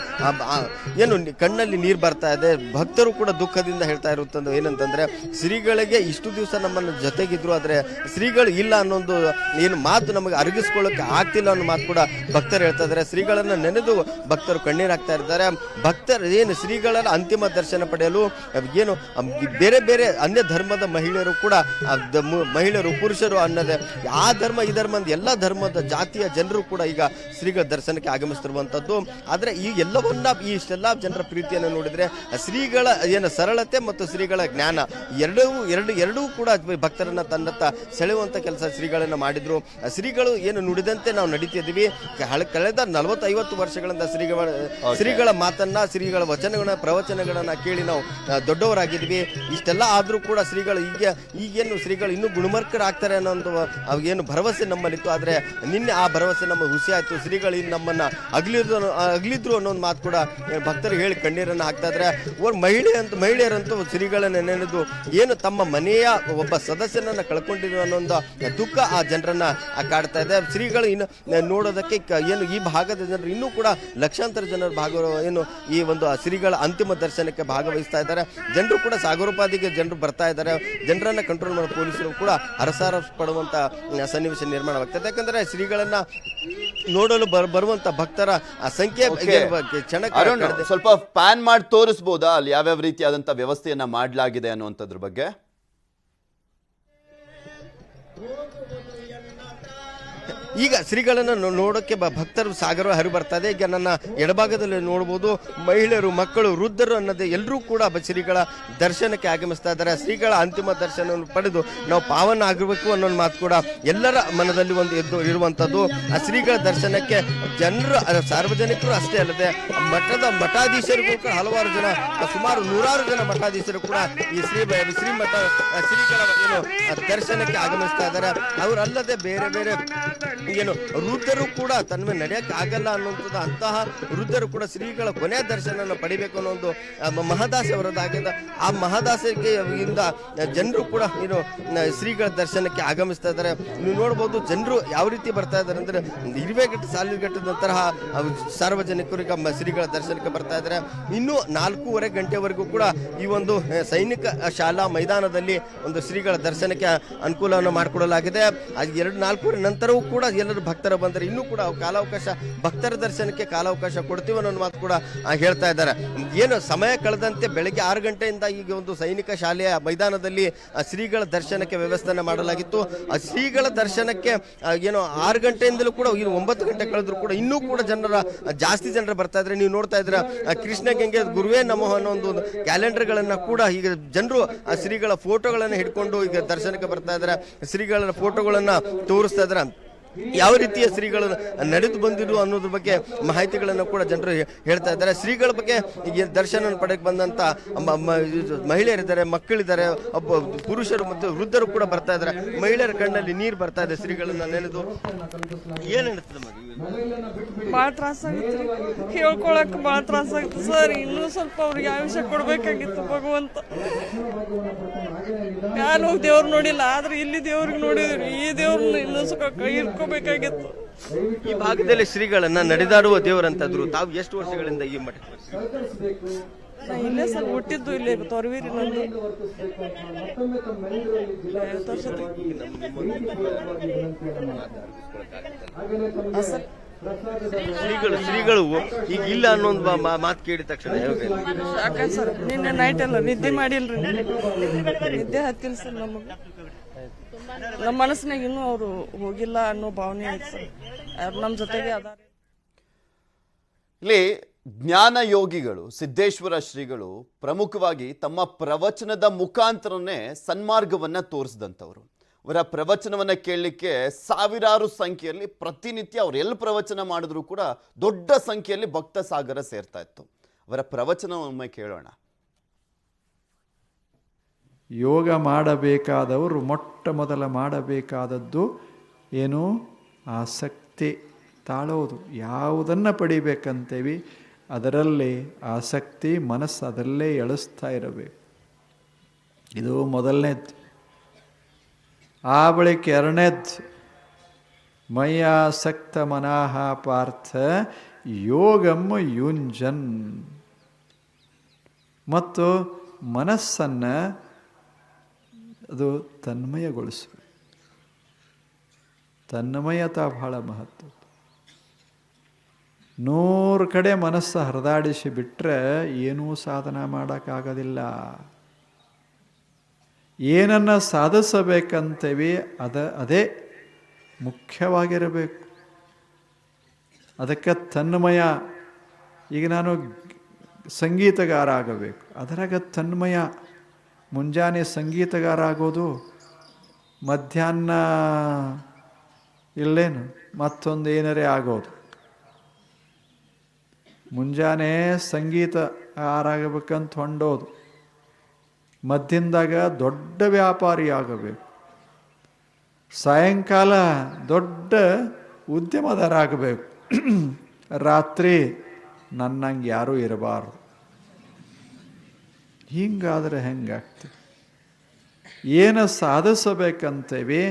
ಕಣ್ಣಲ್ಲಿ ನೀರು ಬರ್ತಾ ಇದೆ. ಭಕ್ತರು ಕೂಡ ದುಃಖದಿಂದ ಹೇಳ್ತಾ ಇರುತ್ತದೆ ಏನಂತಂದ್ರೆ, ಶ್ರೀಗಳಿಗೆ ಇಷ್ಟು ದಿವಸ ನಮ್ಮನ್ನ ಜೊತೆಗಿದ್ರು, ಆದ್ರೆ ಶ್ರೀಗಳು ಇಲ್ಲ ಅನ್ನೊಂದು ಏನು ಮಾತು ನಮಗೆ ಅರಗಿಸ್ಕೊಳ್ಳೋಕೆ ಆಗ್ತಿಲ್ಲ ಅನ್ನೋ ಮಾತು ಕೂಡ ಭಕ್ತರು ಹೇಳ್ತಾ ಇದ್ದಾರೆ. ಶ್ರೀಗಳನ್ನ ನೆನೆದು ಭಕ್ತರು ಕಣ್ಣೀರು ಹಾಕ್ತಾ ಇದ್ದಾರೆ. ಭಕ್ತರು ಏನು ಶ್ರೀಗಳ ಅಂತಿಮ ದರ್ಶನ ಪಡೆಯಲು ಏನು ಬೇರೆ ಬೇರೆ ಅನ್ಯ ಧರ್ಮದ ಮಹಿಳೆಯರು ಕೂಡ, ಮಹಿಳೆಯರು ಪುರುಷರು ಅನ್ನೋದೇ ಆ ಧರ್ಮ ಈ ಧರ್ಮ ಎಲ್ಲ ಧರ್ಮದ ಜಾತಿಯ ಜನರು ಕೂಡ ಈಗ ಶ್ರೀಗಳ ದರ್ಶನಕ್ಕೆ ಆಗಮಿಸ್ತಿರುವಂತದ್ದು. ಆದ್ರೆ ಈ ಎಲ್ಲವನ್ನ ಇಷ್ಟೆಲ್ಲ ಜನರ ಪ್ರೀತಿಯನ್ನು ನೋಡಿದ್ರೆ ಶ್ರೀಗಳ ಏನು ಸರಳತೆ ಮತ್ತು ಶ್ರೀಗಳ ಜ್ಞಾನ ಎರಡೂ ಕೂಡ ಭಕ್ತರನ್ನ ತನ್ನತ್ತ ಸೆಳೆಯುವಂತ ಕೆಲಸ ಶ್ರೀಗಳನ್ನ ಮಾಡಿದ್ರು. ಶ್ರೀಗಳು ಏನು ನುಡಿದಂತೆ ನಾವು ನಡೀತಿದ್ದೀವಿ. ಕಳೆದ 40-50 ವರ್ಷಗಳಿಂದ ಶ್ರೀಗಳ ಮಾತನ್ನ, ಶ್ರೀಗಳ ಪ್ರವಚನಗಳನ್ನ ಕೇಳಿ ನಾವು ದೊಡ್ಡವರಾಗಿದ್ವಿ. ಇಷ್ಟೆಲ್ಲ ಆದ್ರೂ ಕೂಡ ಶ್ರೀಗಳು ಈಗೇನು ಶ್ರೀಗಳು ಇನ್ನೂ ಗುಣಮರ್ಕರಾಗ್ತಾರೆ ಅನ್ನೋ ಏನು ಭರವಸೆ ನಮ್ಮಲ್ಲಿತ್ತು. ಆದ್ರೆ ನಿನ್ನೆ ಆ ಭರವಸೆ ನಮ್ಮ ಹುಸಿ ಆಯ್ತು. ಶ್ರೀಗಳು ಇನ್ನು ನಮ್ಮನ್ನ ಅಗಲಿದ್ರು ಅನ್ನೋ ಒಂದು ಮಾತು ಕೂಡ ಭಕ್ತರು ಹೇಳಿ ಕಣ್ಣೀರನ್ನ ಹಾಕ್ತಾ ಇದ್ರೆ. ಮಹಿಳೆಯರಂತೂ ಶ್ರೀಗಳನ್ನ ನೆನೆದು ಏನು ತಮ್ಮ ಮನೆಯ ಒಬ್ಬ ಸದಸ್ಯನನ್ನ ಕಳ್ಕೊಂಡಿದ್ರು ಅನ್ನೋ ಒಂದು ದುಃಖ ಆ ಜನರನ್ನ ಕಾಡ್ತಾ ಇದೆ. ಶ್ರೀಗಳು ಇನ್ನು ನೋಡೋದಕ್ಕೆ ಏನು ಈ ಭಾಗದ ಜನರು ಇನ್ನೂ ಕೂಡ ಲಕ್ಷಾಂತರ ಜನರು ಏನು ಈ ಒಂದು ಶ್ರೀಗಳ ಅಂತಿಮ ದರ್ಶನಕ್ಕೆ ಭಾಗವಹಿಸ್ತಾ ಇದ್ದಾರೆ. ಜನರು ಕೂಡ ಸಾಗರೋಪಾದಿಗೆ ಜನರು ಬರ್ತಾ ಇದ್ದಾರೆ. ಜನರನ್ನ ಕಂಟ್ರೋಲ್ ಮಾಡೋ ಪೊಲೀಸರು ಕೂಡ ಹರಸಾರ ಪಡುವಂತ ಸನ್ನಿವೇಶ ನಿರ್ಮಾಣವಾಗ್ತದೆ. ಯಾಕಂದ್ರೆ ಶ್ರೀಗಳನ್ನ ನೋಡಲು ಬರುವಂತ ಭಕ್ತರ ಸಂಖ್ಯೆ ಸ್ವಲ್ಪ ಪ್ಯಾನ್ ಮಾಡಿ ತೋರಿಸಬಹುದಾ ಅಲ್ಲಿ ಯಾವ್ಯಾವ ರೀತಿಯಾದಂತ ವ್ಯವಸ್ಥೆಯನ್ನ ಮಾಡಲಾಗಿದೆ ಅನ್ನುವಂಥದ್ರ ಬಗ್ಗೆ? ಈಗ ಶ್ರೀಗಳನ್ನ ನೋಡೋಕೆ ಭಕ್ತರು ಸಾಗರ ಹರಿದು ಬರ್ತಾ ಇದೆ. ಈಗ ನನ್ನ ಎಡಭಾಗದಲ್ಲಿ ನೋಡಬಹುದು ಮಹಿಳೆಯರು, ಮಕ್ಕಳು, ವೃದ್ಧರು ಅನ್ನೋದೇ ಎಲ್ಲರೂ ಕೂಡ ಶ್ರೀಗಳ ದರ್ಶನಕ್ಕೆ ಆಗಮಿಸ್ತಾ ಇದ್ದಾರೆ. ಶ್ರೀಗಳ ಅಂತಿಮ ದರ್ಶನವನ್ನು ಪಡೆದು ನಾವು ಪಾವನ ಆಗಬೇಕು ಅನ್ನೋ ಮಾತು ಕೂಡ ಎಲ್ಲರ ಮನದಲ್ಲಿ ಒಂದು ಎದ್ದು ಇರುವಂತದ್ದು. ಆ ಶ್ರೀಗಳ ದರ್ಶನಕ್ಕೆ ಜನರು, ಸಾರ್ವಜನಿಕರು ಅಷ್ಟೇ ಅಲ್ಲದೆ ಮಠಾಧೀಶರಿಗೂ ಕೂಡ ಹಲವಾರು ಜನ, ಸುಮಾರು 100 ಜನ ಮಠಾಧೀಶರು ಕೂಡ ಈ ಶ್ರೀಮಠ ಶ್ರೀಗಳ ಏನು ದರ್ಶನಕ್ಕೆ ಆಗಮಿಸ್ತಾ ಇದ್ದಾರೆ. ಅವರಲ್ಲದೆ ಬೇರೆ ಬೇರೆ ಏನು ವೃದ್ಧರು ಕೂಡ ತನ್ನ ನಡೆಯಕ್ಕೆ ಆಗಲ್ಲ ಅನ್ನುವಂಥದ್ದು, ಅಂತಹ ವೃದ್ಧರು ಕೂಡ ಶ್ರೀಗಳ ಕೊನೆಯ ದರ್ಶನ ಪಡಿಬೇಕು ಅನ್ನೋ ಒಂದು ಮಹದಾಸೆ ಅವರದ್ದಾಗಿದೆ. ಆ ಮಹದಾಸೆಗೆ ಜನರು ಕೂಡ ಏನು ಶ್ರೀಗಳ ದರ್ಶನಕ್ಕೆ ಆಗಮಿಸ್ತಾ ಇದ್ದಾರೆ. ನೀವು ನೋಡ್ಬೋದು ಜನರು ಯಾವ ರೀತಿ ಬರ್ತಾ ಇದ್ದಾರೆ ಅಂದ್ರೆ, ಇರುವೆಘಟ್ಟ ಸಾಲಿಘಟ್ಟದಂತಹ ಸಾರ್ವಜನಿಕರಿಗೆ ಶ್ರೀಗಳ ದರ್ಶನಕ್ಕೆ ಬರ್ತಾ ಇದ್ದಾರೆ. ಇನ್ನು 4:30 ಗಂಟೆವರೆಗೂ ಕೂಡ ಈ ಒಂದು ಸೈನಿಕ ಶಾಲಾ ಮೈದಾನದಲ್ಲಿ ಒಂದು ಶ್ರೀಗಳ ದರ್ಶನಕ್ಕೆ ಅನುಕೂಲವನ್ನು ಮಾಡಿಕೊಡಲಾಗಿದೆ. 4:30 ನಂತರವೂ ಕೂಡ ಎಲ್ಲರೂ ಭಕ್ತರ ಬಂದರೆ ಇನ್ನೂ ಕೂಡ ಕಾಲಾವಕಾಶ, ಭಕ್ತರ ದರ್ಶನಕ್ಕೆ ಕಾಲಾವಕಾಶ ಕೊಡ್ತೀವಿ ಅನ್ನೋ ಮಾತು ಕೂಡ ಹೇಳ್ತಾ ಇದ್ದಾರೆ. ಏನು ಸಮಯ ಕಳೆದಂತೆ ಬೆಳಗ್ಗೆ 6 ಗಂಟೆಯಿಂದ ಈಗ ಒಂದು ಸೈನಿಕ ಶಾಲೆಯ ಮೈದಾನದಲ್ಲಿ ಶ್ರೀಗಳ ದರ್ಶನಕ್ಕೆ ವ್ಯವಸ್ಥೆ ಮಾಡಲಾಗಿತ್ತು. ಶ್ರೀಗಳ ದರ್ಶನಕ್ಕೆ ಏನು 6 ಗಂಟೆಯಿಂದಲೂ ಕೂಡ 9 ಗಂಟೆ ಕಳೆದ್ರು ಕೂಡ ಇನ್ನೂ ಕೂಡ ಜಾಸ್ತಿ ಜನರು ಬರ್ತಾ ಇದ್ರೆ. ನೀವು ನೋಡ್ತಾ ಇದ್ರ ಕೃಷ್ಣ ಗಂಗೆ ಗುರುವೇ ನಮಃ ಅನ್ನೋ ಒಂದು ಕ್ಯಾಲೆಂಡರ್ ಗಳನ್ನ ಕೂಡ ಈಗ ಜನರು ಶ್ರೀಗಳ ಫೋಟೋಗಳನ್ನ ಹಿಡ್ಕೊಂಡು ಈಗ ದರ್ಶನಕ್ಕೆ ಬರ್ತಾ ಇದ್ದಾರೆ. ಶ್ರೀಗಳ ಫೋಟೋಗಳನ್ನ ತೋರಿಸ್ತಾ ಇದ್ರ. ಯಾವ ರೀತಿಯ ಶ್ರೀಗಳು ನಡೆದು ಬಂದಿರು ಅನ್ನೋದ್ರ ಬಗ್ಗೆ ಮಾಹಿತಿಗಳನ್ನು ಕೂಡ ಜನರು ಹೇಳ್ತಾ ಇದ್ದಾರೆ. ಶ್ರೀಗಳ ಬಗ್ಗೆ ಈಗ ದರ್ಶನ ಪಡೆಯಕ್ಕೆ ಬಂದಂತ ಮಹಿಳೆಯರಿದ್ದಾರೆ, ಮಕ್ಕಳಿದ್ದಾರೆ, ಪುರುಷರು ಮತ್ತು ವೃದ್ಧರು ಕೂಡ ಬರ್ತಾ ಇದ್ದಾರೆ. ಮಹಿಳೆಯರ ಕಣ್ಣಲ್ಲಿ ನೀರು ಬರ್ತಾ ಇದೆ ಶ್ರೀಗಳನ್ನ ನೆನೆದು. ಏನ್ ಹೇಳ್ತದೆ ಭಾಳ ತ್ರಾಸಾಗುತ್ತೆ, ಹೇಳ್ಕೊಳಕ್ ಭಾಳ ತ್ರಾಸಾಗುತ್ತೆ ಸರ್. ಇನ್ನೂ ಸ್ವಲ್ಪ ಅವ್ರಿಗೆ ಆಯುಷ್ಯ ಕೊಡ್ಬೇಕಾಗಿತ್ತು ಭಗವಂತ. ನಾನು ದೇವ್ರು ನೋಡಿಲ್ಲ, ಆದ್ರೆ ಇಲ್ಲಿ ದೇವ್ರಿಗೆ ನೋಡಿದ್ರಿ. ಈ ದೇವ್ರನ್ನ ಇನ್ನೂ ಸ್ವಲ್ಪ ಕೈ ಇಟ್ಕೋಬೇಕಾಗಿತ್ತು. ಈ ಭಾಗದಲ್ಲಿ ಶ್ರೀಗಳನ್ನ ನಡೆದಾಡುವ ದೇವರಂತಂದ್ರು. ತಾವು ಎಷ್ಟು ವರ್ಷಗಳಿಂದ ಈ ಮಠಕ್ಕೆ ಇಲ್ಲೇ ಸರ್ ಹುಟ್ಟಿದ್ದು ಇಲ್ಲೇ ತೊರವೀರಿ ನಂದು. ಶ್ರೀಗಳು ಈಗ ಇಲ್ಲ ಅನ್ನೋ ಒಂದು ಮಾತು ಕೇಳಿದ ತಕ್ಷಣ ಯಾಕೆ ಸರ್ ನಿನ್ನೆ ನೈಟ್ ಎಲ್ಲ ನಿದ್ದೆ ಮಾಡಿಲ್ರಿ, ನಿದ್ದೆ ಹತ್ತಿಲ್ಲ ಸರ್. ನಮ್ಮ ಮನಸ್ಸಿನಾಗ ಇನ್ನೂ ಅವರು ಹೋಗಿಲ್ಲ ಅನ್ನೋ ಭಾವನೆ ಐತೆ ಸರ್. ಅವ್ರು ನಮ್ಮ ಜೊತೆಗೆ ಅದಾರ. ಇಲ್ಲಿ ಜ್ಞಾನ ಯೋಗಿಗಳು ಸಿದ್ದೇಶ್ವರ ಶ್ರೀಗಳು ಪ್ರಮುಖವಾಗಿ ತಮ್ಮ ಪ್ರವಚನದ ಮುಖಾಂತರನೇ ಸನ್ಮಾರ್ಗವನ್ನ ತೋರಿಸಿದಂಥವ್ರು. ಅವರ ಪ್ರವಚನವನ್ನ ಕೇಳಲಿಕ್ಕೆ ಸಾವಿರಾರು ಸಂಖ್ಯೆಯಲ್ಲಿ ಪ್ರತಿನಿತ್ಯ ಅವ್ರು ಎಲ್ಲಿ ಪ್ರವಚನ ಮಾಡಿದ್ರು ಕೂಡ ದೊಡ್ಡ ಸಂಖ್ಯೆಯಲ್ಲಿ ಭಕ್ತ ಸಾಗರ ಸೇರ್ತಾ ಇತ್ತು. ಅವರ ಪ್ರವಚನವೊಮ್ಮೆ ಕೇಳೋಣ. ಯೋಗ ಮಾಡಬೇಕಾದವರು ಮೊಟ್ಟ ಮೊದಲ ಮಾಡಬೇಕಾದದ್ದು ಏನು? ಆಸಕ್ತಿ ತಾಳೋದು. ಯಾವುದನ್ನು ಪಡಿಬೇಕಂತೇವಿ ಅದರಲ್ಲಿ ಆಸಕ್ತಿ, ಮನಸ್ಸು ಅದರಲ್ಲೇ ಎಳಿಸ್ತಾ ಇರಬೇಕು. ಇದು ಮೊದಲನೇದ್ದು. ಆ ಬಳಿಕ ಎರಡನೇದ್ದು, ಮಯ್ಯಾಸಕ್ತ ಮನಃ ಪಾರ್ಥ ಯೋಗಂ ಯುಂಜನ್. ಮತ್ತು ಮನಸ್ಸನ್ನು ಅದು ತನ್ಮಯಗೊಳಿಸಬೇಕು. ತನ್ಮಯತಾ ಬಹಳ ಮಹತ್ವ. 100 ಕಡೆ ಮನಸ್ಸು ಹರಿದಾಡಿಸಿ ಬಿಟ್ಟರೆ ಏನೂ ಸಾಧನ ಮಾಡೋಕ್ಕಾಗೋದಿಲ್ಲ. ಏನನ್ನು ಸಾಧಿಸಬೇಕಂತೇವಿ ಅದೇ ಮುಖ್ಯವಾಗಿರಬೇಕು. ಅದಕ್ಕೆ ತನ್ಮಯ. ಈಗ ನಾನು ಸಂಗೀತಗಾರ ಆಗಬೇಕು, ಅದರಾಗ ತನ್ಮಯ. ಮುಂಜಾನೆ ಸಂಗೀತಗಾರ ಆಗೋದು, ಮಧ್ಯಾಹ್ನ ಇಲ್ಲೇನು ಮತ್ತೊಂದು ಏನರೇ ಆಗೋದು. ಮುಂಜಾನೆ ಸಂಗೀತ ಆಗಬೇಕಂತ ಹೊಂಡೋದು, ಮಧ್ಯದಾಗ ದೊಡ್ಡ ವ್ಯಾಪಾರಿ ಆಗಬೇಕು, ಸಾಯಂಕಾಲ ದೊಡ್ಡ ಉದ್ಯಮದಾರ ಆಗಬೇಕು, ರಾತ್ರಿ ನನ್ನಂಗೆ ಯಾರೂ ಇರಬಾರ್ದು. ಹಿಂಗಾದರೆ ಹೆಂಗಾಗ್ತದೆ? ಏನು ಸಾಧಿಸಬೇಕಂತೇವಿ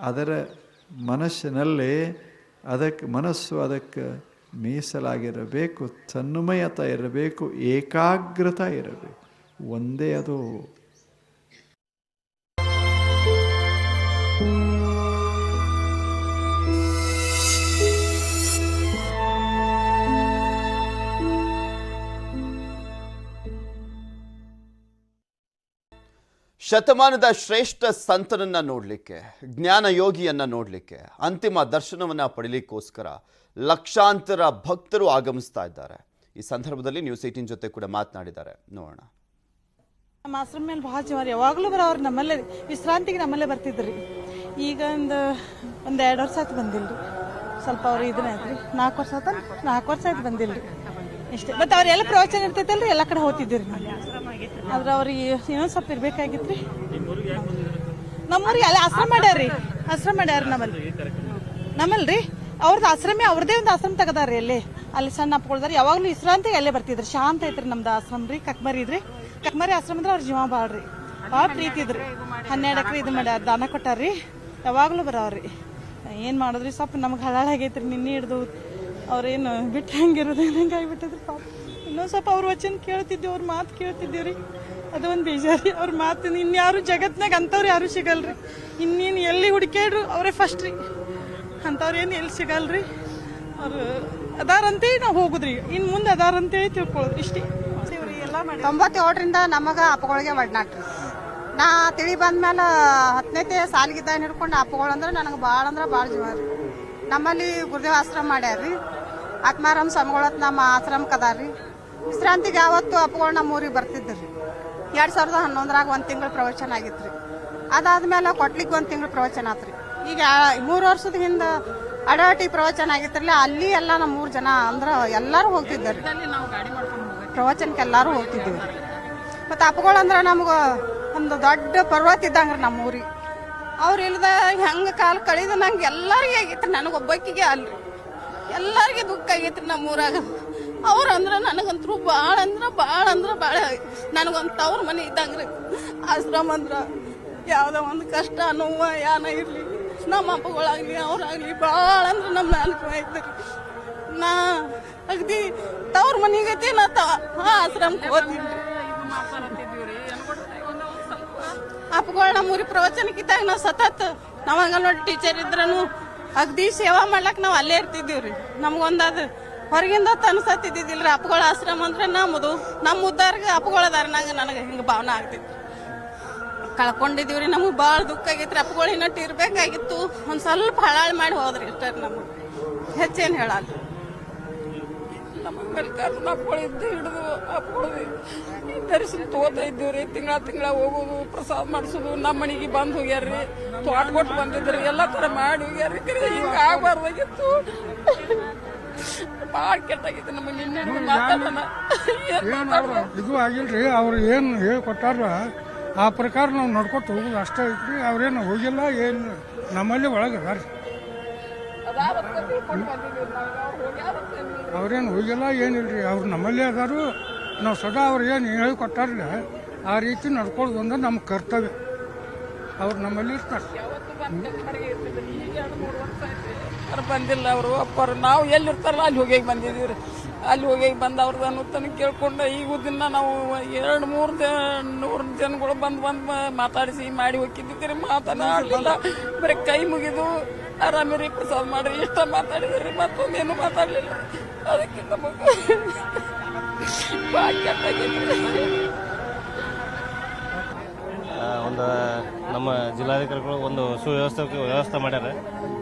ಅದರ ಮನಸ್ಸಿನಲ್ಲಿ ಮನಸ್ಸು ಅದಕ್ಕೆ ಮೀಸಲಾಗಿರಬೇಕು, ತನ್ಮಯತೆ ಇರಬೇಕು, ಏಕಾಗ್ರತೆ ಇರಬೇಕು. ಒಂದೇ ಅದು. ಶತಮಾನದ ಶ್ರೇಷ್ಠ ಸಂತನನ್ನ ನೋಡಲಿಕ್ಕೆ, ಜ್ಞಾನ ಯೋಗಿಯನ್ನ ನೋಡಲಿಕ್ಕೆ, ಅಂತಿಮ ದರ್ಶನವನ್ನ ಪಡೀಲಿಕ್ಕೋಸ್ಕರ ಲಕ್ಷಾಂತರ ಭಕ್ತರು ಆಗಮಿಸ್ತಾ ಇದ್ದಾರೆ. ಈ ಸಂದರ್ಭದಲ್ಲಿ ನ್ಯೂಸ್ 18 ಜೊತೆ ಕೂಡ ಮಾತನಾಡಿದ್ದಾರೆ, ನೋಡೋಣ. ನಮ್ಮ ಆಶ್ರಮ ಮೇಲೆ ಭಾಳ ಜೀವ. ಯಾವಾಗಲೂ ಬರೋರು ನಮ್ಮಲ್ಲೇ ವಿಶ್ರಾಂತಿಗೆ ನಮ್ಮಲ್ಲೇ ಬರ್ತಿದ್ರಿ. ಈಗ ಒಂದು 2 ವರ್ಷ ಆಯ್ತು ಬಂದಿಲ್ರಿ. ಸ್ವಲ್ಪ ಅವ್ರು ಇದನ್ನ ಆಯ್ತು ರೀ, 4 ವರ್ಷ ಆಯ್ತು ಬಂದಿಲ್ರಿ ಇಷ್ಟೇ. ಮತ್ತು ಅವ್ರೆಲ್ಲ ಪ್ರವಚನ ಇರ್ತೈತಲ್ರಿ, ಎಲ್ಲ ಕಡೆ ಹೋಗ್ತಿದ್ದೀರಿ. ಆದ್ರೆ ಅವ್ರಿಗೆ ಇನ್ನೊಂದು ಸ್ವಲ್ಪ ಇರ್ಬೇಕಾಗಿತ್ತು ರೀ. ನಮ್ಮೂರಿಗೆ ಅಲ್ಲಿ ಆಶ್ರಮ ಮಾಡ್ಯಾರ ನಮ್ಮಲ್ರಿ. ಅವ್ರದ್ದು ಆಶ್ರಮ, ಅವ್ರದೇ ಒಂದು ಆಶ್ರಮ ತೆಗದಾರ್ರಿ. ಅಲ್ಲಿ ಸಣ್ಣ ಅಪ್ಕೊಳ್ದಾರ. ಯಾವಾಗಲೂ ವಿಶ್ರಾಂತಿ ಅಲ್ಲೇ ಬರ್ತಿದ್ರಿ. ಶಾಂತ ಐತ್ರಿ ನಮ್ದು ಆಶ್ರಮ ರೀ. ಕಕ್ಮರಿ ಆಶ್ರಮ ಅಂದ್ರೆ ಅವ್ರ ಜೀವ ಭಾಳ ಪ್ರೀತಿ ಇದ್ರಿ. 12 ಎಕರೆ ಇದು ಮಾಡ್ಯಾರ, ದಾನ ಕೊಟ್ಟಾರ್ರಿ. ಯಾವಾಗಲೂ ಬರೋವ್ರಿ. ಏನು ಮಾಡೋದ್ರಿ, ಸ್ವಲ್ಪ ನಮ್ಗೆ ಹಳಾಗೈತ್ರಿ. ನಿನ್ನೆ ಹಿಡ್ದು ಅವ್ರೇನು ಬಿಟ್ಟು ಹಂಗಿರೋದು ಹಂಗೆ ಆಗಿಬಿಟ್ಟದ್ರಿ. ಪಾಪ ಇನ್ನೊಂದು ಸ್ವಲ್ಪ ಅವ್ರ ವಚನ ಕೇಳ್ತಿದ್ದೇವೆ, ಅವ್ರ ಮಾತು ಕೇಳ್ತಿದ್ದೇವ್ರಿ. ಅದೊಂದು ಬೇಜಾರಿ. ಅವ್ರ ಮಾತು ಇನ್ಯಾರು ಜಗತ್ನಾಗ ಅಂಥವ್ರು ಯಾರು ಸಿಗಲ್ರಿ. ಇನ್ನೇನು ಎಲ್ಲಿ ಹುಡುಕ್ಯಾಡ್ರು ಅವರೇ ಫಸ್ಟ್ ರೀ. ಅಂಥವ್ರು ಏನು ಎಲ್ಲಿ ಸಿಗಲ್ರಿ. ಅವ್ರು ಅದಾರಂತೇಳಿ ನಾವು ಹೋಗುದ್ರಿ. ಇನ್ನು ಮುಂದೆ ಅದಾರಂತೇಳಿ ತಿಳ್ಕೊಳ್ಳೋದ್ರಿ ಇಷ್ಟೇ. 97ರಿಂದ ನಮಗೆ ಅಪ್ಪಗಳಿಗೆ ಒಡನಾಟ್ರಿ. ನಾ ತಿಳಿ ಬಂದ್ಮೇಲೆ 10ನೇ ಸಾಲಿಗಿದ್ದಾಗ ಹಿಡ್ಕೊಂಡು ಅಪ್ಪಗಳು ಅಂದ್ರೆ ನನಗೆ ಭಾಳ ಅಂದ್ರೆ ಭಾಳ ಜೀವ ರೀ. ನಮ್ಮಲ್ಲಿ ಗುರುದೇವ ಆಶ್ರಮ ಮಾಡ್ಯಾರ್ರಿ. ಆತ್ಮಾರಾಮ್ ಸ್ವಾಮಿಗಳತ್ ನಮ್ಮ ಆಶ್ರಮಕ್ಕೆ ಅದಾರ್ರಿ. ವಿಶ್ರಾಂತಿಗೆ ಯಾವತ್ತು ಅಪ್ಪಗಳು ನಮ್ಮ ಊರಿಗೆ ಬರ್ತಿದ್ರಿ. 2011ರಾಗ 1 ತಿಂಗಳ ಪ್ರವಚನ ಆಗಿತ್ತು ರೀ. ಅದಾದ್ಮೇಲೆ ಕೊಟ್ಲಿಕ್ಕೆ 1 ತಿಂಗಳ ಪ್ರವಚನ ಆತ್ರಿ. ಈಗ 3 ವರ್ಷದ ಹಿಂದೆ ಅಡಾಟಿ ಪ್ರವಚನ ಆಗಿತ್ತಲ್ಲ, ಅಲ್ಲಿ ಎಲ್ಲ ನಮ್ಮ 3 ಜನ ಅಂದ್ರೆ ಎಲ್ಲರೂ ಹೋಗ್ತಿದ್ದಾರೆ ಪ್ರವಚನಕ್ಕೆ. ಎಲ್ಲರೂ ಹೋಗ್ತಿದ್ದೀವಿ. ಮತ್ತು ಅಪ್ಪಗಳು ಅಂದ್ರೆ ನಮ್ಗೆ ಒಂದು ದೊಡ್ಡ ಪರ್ವತ ಇದ್ದಂಗ್ರಿ ನಮ್ಮ ಊರಿಗೆ. ಅವ್ರು ಇಲ್ದ ಹೆಂಗೆ ಕಾಲ ಕಳೆದು ನಂಗೆ ಎಲ್ಲರಿಗೆ ಆಗೈತ್ರಿ. ನನಗೊಬ್ಬಕ್ಕಿಗೆ ಅಲ್ರಿ, ಎಲ್ಲರಿಗೆ ದುಃಖ ಆಗೈತ್ರಿ ನಮ್ಮ ಊರಾಗ. ಅವ್ರು ಅಂದ್ರೆ ನನಗಂತರೂ ಭಾಳ ಅಂದ್ರೆ ಭಾಳ ನನಗೊಂದು ತವ್ರ ಮನೆ ಇದ್ದಂಗ್ರಿ. ಆಶ್ರಮ ಅಂದ್ರೆ ಯಾವುದೋ ಒಂದು ಕಷ್ಟ ನೋವು ಯಾನ ಇರಲಿ, ನಮ್ಮ ಅಪ್ಪಗಳಾಗಲಿ ಅವ್ರಾಗಲಿ ಭಾಳ ಅಂದ್ರೆ ನಮ್ಮ ನಾಲ್ಕು ಐತ್ರಿ. ಅಗದಿ ತವ್ರ ಮನಿಗತಿ ನಾ ಆಶ್ರಮಕ್ಕೆ ಹೋಗ್ತೀನಿ. ಅಪ್ಪಗಳು ನಮ್ಮೂರಿ ಪ್ರವಚನಕ್ಕಿದ್ದಾಗ ನಾವು ಸತತ್ ನಾವು ಅಂಗನವಾಡಿ ಟೀಚರ್ ಇದ್ರೂ ಅಗದಿ ಸೇವಾ ಮಾಡ್ಲಕ್ ನಾವು ಅಲ್ಲೇ ಇರ್ತಿದ್ದೀವ್ರಿ. ನಮ್ಗೊಂದದು ಹೊರಗಿಂದ ಅನ್ಸತ್ತಿದ್ದಿಲ್ರಿ. ಅಪ್ಪಗಳ ಆಶ್ರಮ ಅಂದ್ರೆ ನಮ್ಮದು, ನಮ್ಮ ಉದ್ದಾರ್ಗೆ ಅಪ್ಪಗಳದಾರ ನಂಗೆ ನನಗೆ ಹಿಂಗೆ ಭಾವನೆ ಆಗ್ತಿತ್ತು. ಕಳ್ಕೊಂಡಿದೀವ್ರಿ, ನಮಗೆ ಭಾಳ ದುಃಖ ಆಗೈತ್ರಿ. ಅಪ್ಪಗಳು ಇನ್ನಟ್ಟು ಇರ್ಬೇಕಾಗಿತ್ತು, ಒಂದು ಸ್ವಲ್ಪ ಹಳಾಳು ಮಾಡಿ ಹೋದ್ರಿ ಇಷ್ಟ. ನಮಗೆ ಹೆಚ್ಚೇನು ಹೇಳಲ್ಲ. ನಮಗೆ ಮಲ್ಲಿಕಾರ್ಜುನ ಅಪ್ಪಗಳಿದ್ದು ಹಿಡಿದು ಅಪ್ಪಗಳು ದರ್ಶನ ತಗೋತಾ ಇದ್ದೀವ್ರಿ. ತಿಂಗಳ ಹೋಗೋದು, ಪ್ರಸಾದ ಮಾಡಿಸೋದು. ನಮ್ಮ ಮನೆಗೆ ಬಂದು ಹೋಗ್ಯಾರ್ರಿ, ತೋಟ ಕೊಟ್ಟು ಬಂದಿದ್ರಿ, ಎಲ್ಲ ಥರ ಮಾಡಿ ಹೋಗ್ಯಾರ್ರಿ. ಹಿಂಗೆ ಆಗಬಾರ್ದಾಗಿತ್ತು, ಭಾಳ ಕೆಟ್ಟಾಗಿತ್ತು. ನಮಗೆ ನಿನ್ನೆ ಮಾತಾಡೋಣ ಇದು ಆಗಿಲ್ರಿ. ಅವ್ರು ಏನು ಹೇಳ್ಕೊಟ್ಟಾರ ಆ ಪ್ರಕಾರ ನಾವು ನಡ್ಕೊತ ಹೋಗುದು ಅಷ್ಟೇ ಐತ್ರಿ. ಅವ್ರೇನು ಹೋಗಿಲ್ಲ, ಏನು ನಮ್ಮಲ್ಲಿ ಒಳಗದಾರ. ಅವ್ರೇನು ಹೋಗಿಲ್ಲ, ಏನಿಲ್ರಿ. ಅವ್ರು ನಮ್ಮಲ್ಲೇ ಅದಾರು. ನಾವು ಸದಾ ಅವ್ರು ಏನು ಹೇಳ್ಕೊಟ್ಟಾರಲ್ಲ ಆ ರೀತಿ ನಡ್ಕೊಳ್ಳೋದು ಅಂದ್ರೆ ನಮ್ಮ ಕರ್ತವ್ಯ. ಅವ್ರು ನಮ್ಮಲ್ಲಿ ಇರ್ತಾರೆ. ಬಂದಿಲ್ಲ ಅವರು ಅಪ್ಪರು. ನಾವು ಎಲ್ಲಿರ್ತಾರಲ್ಲ ಅಲ್ಲಿ ಹೋಗಿ ಬಂದಿದ್ದೀವ್ರಿ. ಅಲ್ಲಿ ಹೋಗಿ ಬಂದು ಅವ್ರದ್ದು ಅನ್ನೋತನ ಕೇಳ್ಕೊಂಡು ಈಗ ದಿನ ನಾವು 200-300 ಜನಗಳು ಬಂದು ಮಾತಾಡಿಸಿ ಮಾಡಿ ಹೋಗಿದ್ದೀರಿ. ಮಾತನಾಡಲಿಲ್ಲ, ಬರೀ ಕೈ ಮುಗಿದು ಆರಾಮಿರಿ, ಪ್ರಸಾದ ಮಾಡ್ರಿ ಇಷ್ಟ ಮಾತಾಡಿದ್ರಿ, ಮತ್ತೊಂದೇನು ಮಾತಾಡಲಿಲ್ಲ. ಅದಕ್ಕೆ ನಮಗೆ ಭಾಳ ಕೆಟ್ಟಾಗೈತ್ರಿ. ಒಂದು ನಮ್ಮ ಜಿಲ್ಲಾಧಿಕಾರಿಗಳು ಒಂದು ವ್ಯವಸ್ಥೆ ಮಾಡ್ಯಾರ.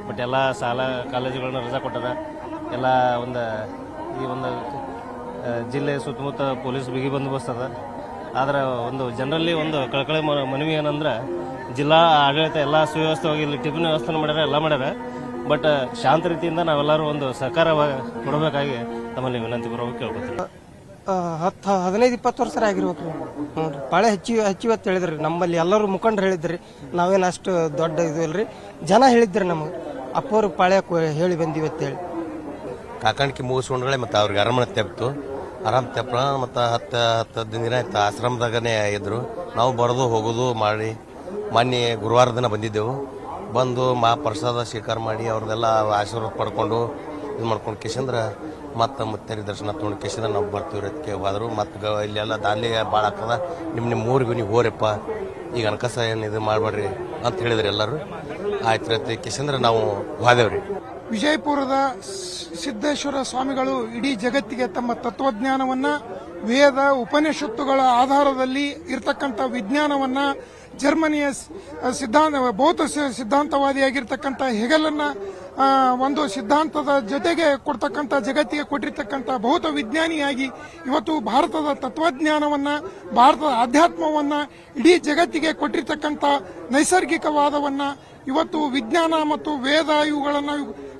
ಬಟ್ ಎಲ್ಲ ಶಾಲಾ ಕಾಲೇಜುಗಳನ್ನ ರಜಾ ಕೊಟ್ಟಾರ. ಎಲ್ಲ ಈ ಒಂದು ಜಿಲ್ಲೆ ಸುತ್ತಮುತ್ತ ಪೊಲೀಸ್ ಬಿಗಿ ಬಂದೋಬಸ್ತ್ ಅದ. ಆದ್ರೆ ಒಂದು ಜನರಲ್ಲಿ ಒಂದು ಕಳಕಳಿ ಮನವಿ ಏನಂದ್ರೆ, ಜಿಲ್ಲಾ ಆಡಳಿತ ಎಲ್ಲ ಸುವ್ಯವಸ್ಥೆವಾಗಿ ಇಲ್ಲಿ ಟಿಫಿನ್ ವ್ಯವಸ್ಥೆ ಮಾಡ್ಯಾರ, ಎಲ್ಲ ಮಾಡ್ಯಾರ. ಬಟ್ ಶಾಂತ ರೀತಿಯಿಂದ ನಾವೆಲ್ಲರೂ ಒಂದು ಸಹಕಾರ ಕೊಡಬೇಕಾಗಿ ತಮ್ಮಲ್ಲಿ ವಿನಂತಿ ಬರೋಕೆ ಕೇಳ್ಕೊತೀವಿ. 15-20 ವರ್ಷ ಆಗಿರ್ಬೇಕು ರೀ. ಹ್ಞೂ ರೀ, ಪಾಳೆ ಹೆಚ್ಚಿವತ್ತು ಹೇಳಿದ್ರಿ. ನಮ್ಮಲ್ಲಿ ಎಲ್ಲರೂ ಮುಖಂಡರು ಹೇಳಿದ್ರಿ. ನಾವೇನು ಅಷ್ಟು ದೊಡ್ಡ ಇದು ಇಲ್ರಿ, ಜನ ಹೇಳಿದ್ರಿ ನಮಗೆ. ಅಪ್ಪವ್ರಿಗೆ ಪಾಳೆ ಹೇಳಿ ಬಂದಿವತ್ತೇಳಿ ಕಾಕಾಣಿಕೆ ಮುಗಿಸ್ಕೊಂಡ್ರೆ ಮತ್ತು ಅವ್ರಿಗೆ ಆರಾಮ ತೆಪ್ಪ ಮತ್ತು 10 ದಿನ ಆಯ್ತು ಆಶ್ರಮದಾಗನೇ ಇದ್ರು. ನಾವು ಬರೋದು ಹೋಗೋದು ಮಾಡಿ ಮೊನ್ನೆ ಗುರುವಾರ ದಿನ ಬಂದಿದ್ದೆವು. ಬಂದು ಪ್ರಸಾದ ಸ್ವೀಕಾರ ಮಾಡಿ ಅವ್ರದ್ದೆಲ್ಲ ಆಶೀರ್ವಾದ ಪಡ್ಕೊಂಡು ಇದು ಮಾಡ್ಕೊಂಡು ಕೇಶಂದ್ರೆ ಮತ್ತು ಮುತ್ತೇರಿ ದರ್ಶನ ತೊಗೊಂಡು ಕೇಶಂದ್ರೆ ನಾವು ಬರ್ತೀವಿ ಅದಕ್ಕೆ ಹೋದ್ರು. ಮತ್ತು ಇಲ್ಲೆಲ್ಲ ದಾಲಿ ಭಾಳ ಆಗ್ತದ, ನಿಮ್ಮ ಊರಿಗೆ ನೀವು ಹೋರಪ್ಪ, ಈಗ ಅನ್ಕಸ ಏನು ಇದು ಮಾಡಬೇಡ್ರಿ ಅಂತ ಹೇಳಿದ್ರಿ ಎಲ್ಲರೂ. ಆಯ್ತು ರೀ ಕೇಶಂದ್ರೆ ನಾವು ಹೋದೇವ್ರಿ. ವಿಜಯಪುರದ ಸಿದ್ದೇಶ್ವರ ಸ್ವಾಮಿಗಳು ಇಡೀ ಜಗತ್ತಿಗೆ ತಮ್ಮ ತತ್ವಜ್ಞಾನವನ್ನ, ವೇದ ಉಪನಿಷತ್ತುಗಳ ಆಧಾರದಲ್ಲಿ ಇರತಕ್ಕಂಥ ವಿಜ್ಞಾನವನ್ನ, ಜರ್ಮನಿಯ ಬೌದ್ಧ ಸಿದ್ಧಾಂತವಾದಿಯಾಗಿರ್ತಕ್ಕಂಥ ಹೆಗಲನ್ನ ಒಂದು ಸಿದ್ಧಾಂತದ ಜೊತೆಗೆ ಕೊಡ್ತಕ್ಕಂಥ, ಜಗತ್ತಿಗೆ ಕೊಟ್ಟಿರ್ತಕ್ಕಂಥ ಭೌತ ವಿಜ್ಞಾನಿಯಾಗಿ ಇವತ್ತು ಭಾರತದ ತತ್ವಜ್ಞಾನವನ್ನ, ಭಾರತದ ಆಧ್ಯಾತ್ಮವನ್ನ ಇಡೀ ಜಗತ್ತಿಗೆ ಕೊಟ್ಟಿರ್ತಕ್ಕಂಥ ನೈಸರ್ಗಿಕವಾದವನ್ನ ಇವತ್ತು ವಿಜ್ಞಾನ ಮತ್ತು ವೇದ ಇವುಗಳನ್ನು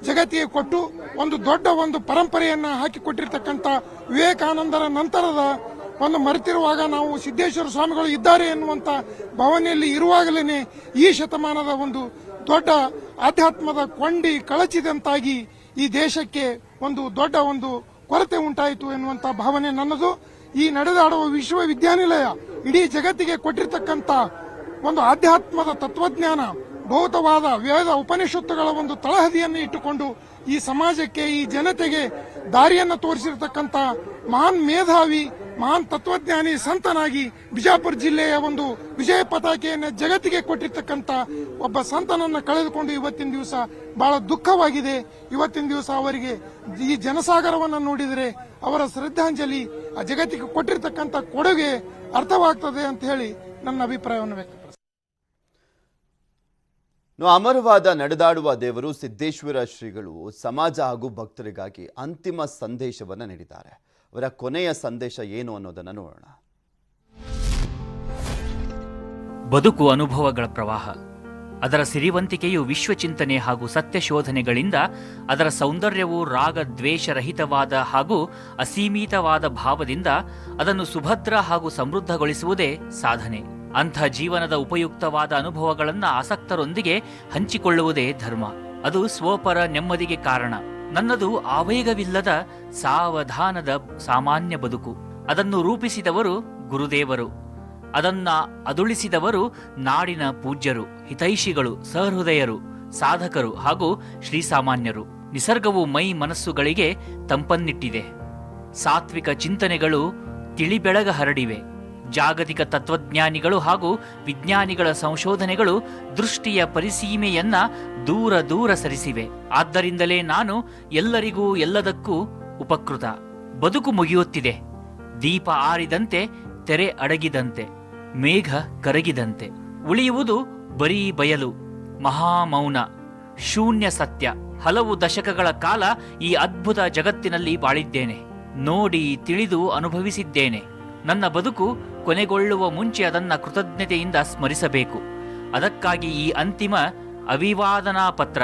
ಜಗತ್ತಿಗೆ ಕೊಟ್ಟು ಒಂದು ದೊಡ್ಡ ಒಂದು ಪರಂಪರೆಯನ್ನ ಹಾಕಿಕೊಟ್ಟಿರ್ತಕ್ಕಂಥ ವಿವೇಕಾನಂದರ ನಂತರದ ಒಂದು ಮರೆತಿರುವಾಗ ನಾವು ಸಿದ್ದೇಶ್ವರ ಸ್ವಾಮಿಗಳು ಇದ್ದಾರೆ ಎನ್ನುವಂತ ಭಾವನೆಯಲ್ಲಿ ಇರುವಾಗಲೇ ಈ ಶತಮಾನದ ಒಂದು ದೊಡ್ಡ ಆಧ್ಯಾತ್ಮದ ಕೊಂಡಿ ಕಳಚಿದಂತಾಗಿ ಈ ದೇಶಕ್ಕೆ ಒಂದು ದೊಡ್ಡ ಒಂದು ಕೊರತೆ ಉಂಟಾಯಿತು ಎನ್ನುವಂತ ಭಾವನೆ ನನ್ನದು. ಈ ನಡೆದಾಡುವ ವಿಶ್ವವಿದ್ಯಾನಿಲಯ ಇಡೀ ಜಗತ್ತಿಗೆ ಕೊಟ್ಟಿರ್ತಕ್ಕಂಥ ಒಂದು ಆಧ್ಯಾತ್ಮದ ತತ್ವಜ್ಞಾನ, ಭೌತವಾದ ವೇದ ಉಪನಿಷತ್ತುಗಳ ಒಂದು ತಳಹದಿಯನ್ನು ಇಟ್ಟುಕೊಂಡು ಈ ಸಮಾಜಕ್ಕೆ, ಈ ಜನತೆಗೆ ದಾರಿಯನ್ನು ತೋರಿಸಿರ್ತಕ್ಕಂಥ ಮಹಾನ್ ಮೇಧಾವಿ, ಮಹಾನ್ ತತ್ವಜ್ಞಾನಿ, ಸಂತನಾಗಿ ಬಿಜಾಪುರ ಜಿಲ್ಲೆಯ ಒಂದು ವಿಜಯ ಪತಾಕೆಯನ್ನು ಜಗತ್ತಿಗೆ ಕೊಟ್ಟಿರ್ತಕ್ಕಂಥ ಒಬ್ಬ ಸಂತನನ್ನು ಕಳೆದುಕೊಂಡು ಇವತ್ತಿನ ದಿವಸ ಬಹಳ ದುಃಖವಾಗಿದೆ. ಇವತ್ತಿನ ದಿವಸ ಅವರಿಗೆ ಈ ಜನಸಾಗರವನ್ನು ನೋಡಿದರೆ ಅವರ ಶ್ರದ್ಧಾಂಜಲಿ, ಆ ಜಗತ್ತಿಗೆ ಕೊಟ್ಟಿರ್ತಕ್ಕಂಥ ಕೊಡುಗೆ ಅರ್ಥವಾಗ್ತದೆ ಅಂತ ಹೇಳಿ ನನ್ನ ಅಭಿಪ್ರಾಯವನ್ನು ವ್ಯಕ್ತಪಡಿಸಿದೆ. ಅಮರವಾದ ನಡೆದಾಡುವ ದೇವರು ಸಿದ್ದೇಶ್ವರ ಶ್ರೀಗಳು ಸಮಾಜ ಹಾಗೂ ಭಕ್ತರಿಗಾಗಿ ಅಂತಿಮ ಸಂದೇಶವನ್ನು ನೀಡಿದ್ದಾರೆ. ಅವರ ಕೊನೆಯ ಸಂದೇಶ ಏನು ಅನ್ನೋದನ್ನು ನೋಡೋಣ. ಬದುಕು ಅನುಭವಗಳ ಪ್ರವಾಹ. ಅದರ ಸಿರಿವಂತಿಕೆಯು ವಿಶ್ವಚಿಂತನೆ ಹಾಗೂ ಸತ್ಯ ಶೋಧನೆಗಳಿಂದ, ಅದರ ಸೌಂದರ್ಯವು ರಾಗ ದ್ವೇಷರಹಿತವಾದ ಹಾಗೂ ಅಸೀಮಿತವಾದ ಭಾವದಿಂದ ಅದನ್ನು ಸುಭದ್ರ ಹಾಗೂ ಸಮೃದ್ಧಗೊಳಿಸುವುದೇ ಸಾಧನೆ. ಅಂಥ ಜೀವನದ ಉಪಯುಕ್ತವಾದ ಅನುಭವಗಳನ್ನು ಆಸಕ್ತರೊಂದಿಗೆ ಹಂಚಿಕೊಳ್ಳುವುದೇ ಧರ್ಮ. ಅದು ಸ್ವಪರ ನೆಮ್ಮದಿಗೆ ಕಾರಣ. ನನ್ನದು ಆವೇಗವಿಲ್ಲದ ಸಾವಧಾನದ ಸಾಮಾನ್ಯ ಬದುಕು. ಅದನ್ನು ರೂಪಿಸಿದವರು ಗುರುದೇವರು. ಅದನ್ನ ಅದುಳಿಸಿದವರು ನಾಡಿನ ಪೂಜ್ಯರು, ಹಿತೈಷಿಗಳು, ಸಹೃದಯರು, ಸಾಧಕರು ಹಾಗೂ ಶ್ರೀಸಾಮಾನ್ಯರು. ನಿಸರ್ಗವು ಮೈ ಮನಸ್ಸುಗಳಿಗೆ ತಂಪನ್ನಿಟ್ಟಿದೆ. ಸಾತ್ವಿಕ ಚಿಂತನೆಗಳು ತಿಳಿಬೆಳಗ ಹರಡಿವೆ. ಜಾಗತಿಕ ತತ್ವಜ್ಞಾನಿಗಳು ಹಾಗೂ ವಿಜ್ಞಾನಿಗಳ ಸಂಶೋಧನೆಗಳು ದೃಷ್ಟಿಯ ಪರಿಸೀಮೆಯನ್ನ ದೂರ ದೂರ ಸರಿಸಿವೆ. ಆದ್ದರಿಂದಲೇ ನಾನು ಎಲ್ಲರಿಗೂ ಎಲ್ಲದಕ್ಕೂ ಉಪಕೃತ. ಬದುಕು ಮುಗಿಯುತ್ತಿದೆ. ದೀಪ ಆರಿದಂತೆ, ತೆರೆ ಅಡಗಿದಂತೆ, ಮೇಘ ಕರಗಿದಂತೆ. ಉಳಿಯುವುದು ಬರೀ ಬಯಲು, ಮಹಾಮೌನ, ಶೂನ್ಯ ಸತ್ಯ. ಹಲವು ದಶಕಗಳ ಕಾಲ ಈ ಅದ್ಭುತ ಜಗತ್ತಿನಲ್ಲಿ ಬಾಳಿದ್ದೇನೆ. ನೋಡಿ ತಿಳಿದು ಅನುಭವಿಸಿದ್ದೇನೆ. ನನ್ನ ಬದುಕು ಕೊನೆಗೊಳ್ಳುವ ಮುಂಚೆ ಅದನ್ನ ಕೃತಜ್ಞತೆಯಿಂದ ಸ್ಮರಿಸಬೇಕು. ಅದಕ್ಕಾಗಿ ಈ ಅಂತಿಮ ಅಭಿವಾದನಾ ಪತ್ರ.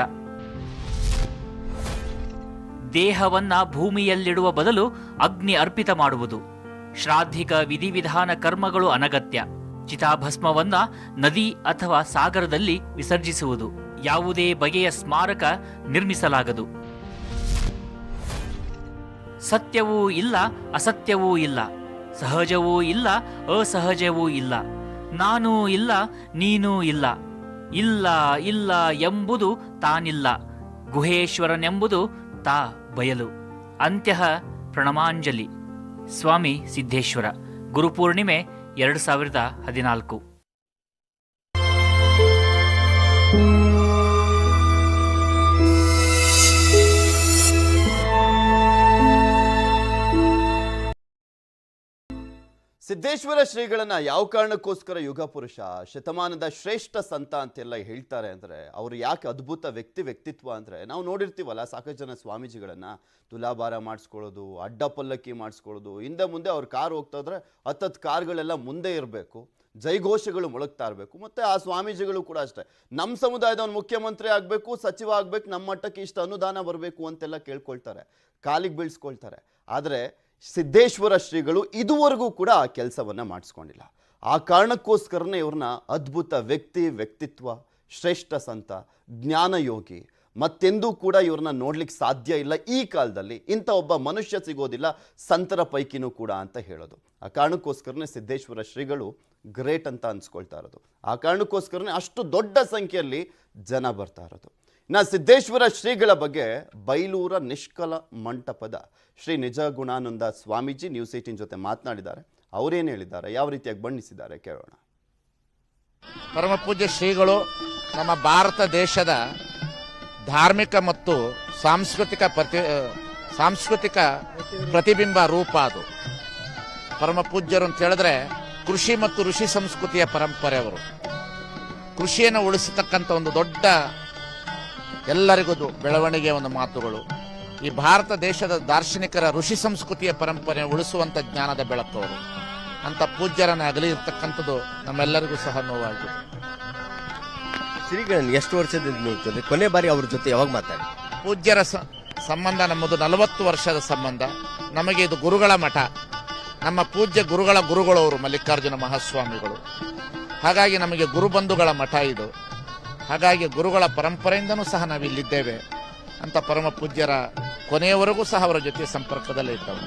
ದೇಹವನ್ನ ಭೂಮಿಯಲ್ಲಿಡುವ ಬದಲು ಅಗ್ನಿ ಅರ್ಪಿತ ಮಾಡುವುದು. ಶ್ರಾದ್ಧಿಕ ವಿಧಿವಿಧಾನ ಕರ್ಮಗಳು ಅನಗತ್ಯ. ಚಿತಾಭಸ್ಮವನ್ನ ನದಿ ಅಥವಾ ಸಾಗರದಲ್ಲಿ ವಿಸರ್ಜಿಸುವುದು. ಯಾವುದೇ ಬಗೆಯ ಸ್ಮಾರಕ ನಿರ್ಮಿಸಲಾಗದು. ಸತ್ಯವೂ ಇಲ್ಲ, ಅಸತ್ಯವೂ ಇಲ್ಲ. ಸಹಜವೂ ಇಲ್ಲ, ಅಸಹಜವೂ ಇಲ್ಲ. ನಾನೂ ಇಲ್ಲ, ನೀನೂ ಇಲ್ಲ. ಇಲ್ಲ ಇಲ್ಲ ಎಂಬುದು ತಾನಿಲ್ಲ. ಗುಹೇಶ್ವರನೆಂಬುದು ತಾ ಬಯಲು. ಅಂತ್ಯ ಪ್ರಣಮಾಂಜಲಿ. ಸ್ವಾಮಿ ಸಿದ್ದೇಶ್ವರ. ಗುರುಪೂರ್ಣಿಮೆ 2014. ಸಿದ್ದೇಶ್ವರ ಶ್ರೀಗಳನ್ನ ಯಾವ ಕಾರಣಕ್ಕೋಸ್ಕರ ಯುಗ ಪುರುಷ, ಶತಮಾನದ ಶ್ರೇಷ್ಠ ಸಂತ ಅಂತೆಲ್ಲ ಹೇಳ್ತಾರೆ ಅಂದರೆ ಅವರು ಯಾಕೆ ಅದ್ಭುತ ವ್ಯಕ್ತಿತ್ವ ಅಂದರೆ ನಾವು ನೋಡಿರ್ತೀವಲ್ಲ ಸಾಕಷ್ಟು ಜನ ಸ್ವಾಮೀಜಿಗಳನ್ನು ತುಲಾಭಾರ ಮಾಡಿಸ್ಕೊಳ್ಳೋದು, ಅಡ್ಡ ಪಲ್ಲಕ್ಕಿ ಮಾಡಿಸ್ಕೊಳ್ಳೋದು, ಹಿಂದೆ ಮುಂದೆ ಅವ್ರ ಕಾರ್ ಹೋಗ್ತಾ ಇದ್ರೆ 10 ಕಾರ್ಗಳೆಲ್ಲ ಮುಂದೆ ಇರಬೇಕು, ಜೈಘೋಷಗಳು ಮೊಳಗ್ತಾ ಇರಬೇಕು. ಮತ್ತು ಆ ಸ್ವಾಮೀಜಿಗಳು ಕೂಡ ಅಷ್ಟೇ, ನಮ್ಮ ಸಮುದಾಯದವನು ಮುಖ್ಯಮಂತ್ರಿ ಆಗಬೇಕು, ಸಚಿವ ಆಗಬೇಕು, ನಮ್ಮ ಮಟ್ಟಕ್ಕೆ ಇಷ್ಟು ಅನುದಾನ ಬರಬೇಕು ಅಂತೆಲ್ಲ ಕೇಳ್ಕೊಳ್ತಾರೆ, ಕಾಲಿಗೆ ಬೀಳ್ಸ್ಕೊಳ್ತಾರೆ. ಆದರೆ ಸಿದ್ದೇಶ್ವರ ಶ್ರೀಗಳು ಇದುವರೆಗೂ ಕೂಡ ಆ ಕೆಲಸವನ್ನು ಮಾಡಿಸ್ಕೊಂಡಿಲ್ಲ. ಆ ಕಾರಣಕ್ಕೋಸ್ಕರನೇ ಇವ್ರನ್ನ ಅದ್ಭುತ ವ್ಯಕ್ತಿತ್ವ, ಶ್ರೇಷ್ಠ ಸಂತ, ಜ್ಞಾನಯೋಗಿ, ಮತ್ತೆಂದೂ ಕೂಡ ಇವ್ರನ್ನ ನೋಡ್ಲಿಕ್ಕೆ ಸಾಧ್ಯ ಇಲ್ಲ. ಈ ಕಾಲದಲ್ಲಿ ಇಂಥ ಒಬ್ಬ ಮನುಷ್ಯ ಸಿಗೋದಿಲ್ಲ ಸಂತರ ಪೈಕಿನೂ ಕೂಡ ಅಂತ ಹೇಳೋದು. ಆ ಕಾರಣಕ್ಕೋಸ್ಕರನೇ ಸಿದ್ದೇಶ್ವರ ಶ್ರೀಗಳು ಗ್ರೇಟ್ ಅಂತ ಅನ್ಸ್ಕೊಳ್ತಾ ಇರೋದು. ಆ ಕಾರಣಕ್ಕೋಸ್ಕರನೇ ಅಷ್ಟು ದೊಡ್ಡ ಸಂಖ್ಯೆಯಲ್ಲಿ ಜನ ಬರ್ತಾ ಇರೋದು. ಇನ್ನು ಸಿದ್ದೇಶ್ವರ ಶ್ರೀಗಳ ಬಗ್ಗೆ ಬೈಲೂರ ನಿಷ್ಕಲ ಮಂಟಪದ ಶ್ರೀ ನಿಜಗುಣಾನಂದ ಸ್ವಾಮೀಜಿ ನ್ಯೂಸ್ 18 ಜೊತೆ ಮಾತನಾಡಿದ್ದಾರೆ. ಅವರೇನು ಹೇಳಿದ್ದಾರೆ, ಯಾವ ರೀತಿಯಾಗಿ ಬಣ್ಣಿಸಿದ್ದಾರೆ ಕೇಳೋಣ. ಪರಮ ಪೂಜ್ಯ ಶ್ರೀಗಳು ನಮ್ಮ ಭಾರತ ದೇಶದ ಧಾರ್ಮಿಕ ಮತ್ತು ಸಾಂಸ್ಕೃತಿಕ ಪ್ರತಿಬಿಂಬ ರೂಪ. ಅದು ಪರಮ ಪೂಜ್ಯರು ಅಂತ ಹೇಳಿದ್ರೆ ಕೃಷಿ ಮತ್ತು ಋಷಿ ಸಂಸ್ಕೃತಿಯ ಪರಂಪರೆ. ಅವರು ಕೃಷಿಯನ್ನು ಉಳಿಸತಕ್ಕಂಥ ಒಂದು ದೊಡ್ಡ ಎಲ್ಲರಿಗೂ ಬೆಳವಣಿಗೆಯ ಒಂದು ಮಾತುಗಳು. ಈ ಭಾರತ ದೇಶದ ದಾರ್ಶನಿಕರ ಋಷಿ ಸಂಸ್ಕೃತಿಯ ಪರಂಪರೆ ಉಳಿಸುವಂತ ಜ್ಞಾನದ ಬೆಳಕವರು. ಅಂತ ಪೂಜ್ಯರನ್ನ ಅಗಲಿ ಇರ್ತಕ್ಕಂಥದ್ದು ನಮ್ಮೆಲ್ಲರಿಗೂ ಸಹ ನೋವಾಗಿದೆ. ಶ್ರೀಗಳನ್ನು ಎಷ್ಟು ವರ್ಷದಿಂದ ನೋಡ್ತಾರೆ? ಕೊನೆ ಬಾರಿ ಅವ್ರ ಜೊತೆ ಯಾವಾಗ ಮಾತಾಡಿ? ಪೂಜ್ಯರ ಸಂಬಂಧ ನಮ್ಮದು 40 ವರ್ಷದ ಸಂಬಂಧ. ನಮಗೆ ಇದು ಗುರುಗಳ ಮಠ. ನಮ್ಮ ಪೂಜ್ಯ ಗುರುಗಳು ಅವರು ಮಲ್ಲಿಕಾರ್ಜುನ ಮಹಾಸ್ವಾಮಿಗಳು. ಹಾಗಾಗಿ ನಮಗೆ ಗುರುಬಂಧುಗಳ ಮಠ ಇದು. ಹಾಗಾಗಿ ಗುರುಗಳ ಪರಂಪರೆಯಿಂದನೂ ಸಹ ನಾವಿಲ್ಲಿದ್ದೇವೆ ಅಂತ ಪರಮ ಪೂಜ್ಯರ ಕೊನೆಯವರೆಗೂ ಸಹ ಅವರ ಜೊತೆ ಸಂಪರ್ಕದಲ್ಲೇ ಇದ್ದವು.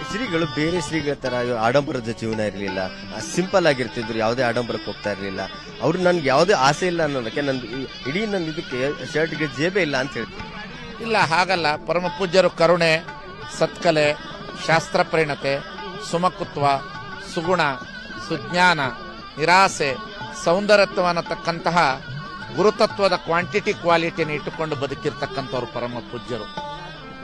ಶ್ರೀಗಳು ಬೇರೆ ಶ್ರೀಗಳ ತರ ಆಡಂಬರದ ಜೀವನ ಇರಲಿಲ್ಲ, ಸಿಂಪಲ್ ಆಗಿರ್ತಿದ್ರು, ಯಾವುದೇ ಆಡಂಬರಕ್ಕೆ ಹೋಗ್ತಾ ಇರಲಿಲ್ಲ. ಅವ್ರು ನನ್ಗೆ ಯಾವುದೇ ಆಸೆ ಇಲ್ಲ ಅನ್ನೋದಕ್ಕೆ ಇಡೀ ನನ್ನ ಇದಕ್ಕೆ ಶರ್ಟ್ಗೆ ಜೇಬೆ ಇಲ್ಲ ಅಂತ ಹೇಳ್ತೀನಿ. ಇಲ್ಲ, ಹಾಗಲ್ಲ. ಪರಮ ಪೂಜ್ಯರು ಕರುಣೆ, ಸತ್ಕಲೆ, ಶಾಸ್ತ್ರ ಪರಿಣತೆ, ಸುಮಕುತ್ವ, ಸುಗುಣ, ಸುಜ್ಞಾನ, ನಿರಾಸೆ, ಸೌಂದರ್ಯತ್ವ ಅನ್ನತಕ್ಕಂತಹ ಗುರುತತ್ವದ ಕ್ವಾಂಟಿಟಿ ಕ್ವಾಲಿಟಿಯನ್ನು ಇಟ್ಟುಕೊಂಡು ಬದುಕಿರ್ತಕ್ಕಂಥವ್ರು ಪರಮ ಪೂಜ್ಯರು.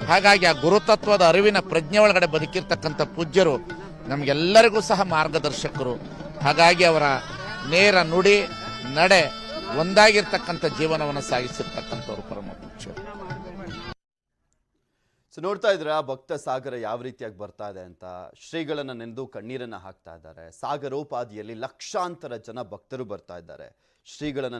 ಹಾಗಾಗಿ ಆ ಗುರುತತ್ವದ ಅರಿವಿನ ಪ್ರಜ್ಞೆ ಒಳಗಡೆ ಬದುಕಿರ್ತಕ್ಕಂಥ ಪೂಜ್ಯರು ನಮಗೆಲ್ಲರಿಗೂ ಸಹ ಮಾರ್ಗದರ್ಶಕರು. ಹಾಗಾಗಿ ಅವರ ನೇರ ನುಡಿ ನಡೆ ಒಂದಾಗಿರ್ತಕ್ಕಂಥ ಜೀವನವನ್ನು ಸಾಗಿಸಿರ್ತಕ್ಕಂಥವ್ರು ಪರಮ ಪೂಜ್ಯರು. ಸೊ ನೋಡ್ತಾ ಇದ್ರೆ ಭಕ್ತ ಸಾಗರ ಯಾವ ರೀತಿಯಾಗಿ ಬರ್ತಾ ಇದೆ ಅಂತ. ಶ್ರೀಗಳನ್ನ ನೆನೆದು ಕಣ್ಣೀರನ್ನ ಹಾಕ್ತಾ ಇದ್ದಾರೆ. ಸಾಗರೋಪಾದಿಯಲ್ಲಿ ಲಕ್ಷಾಂತರ ಜನ ಭಕ್ತರು ಬರ್ತಾ ಇದ್ದಾರೆ. ಶ್ರೀಗಳನ್ನ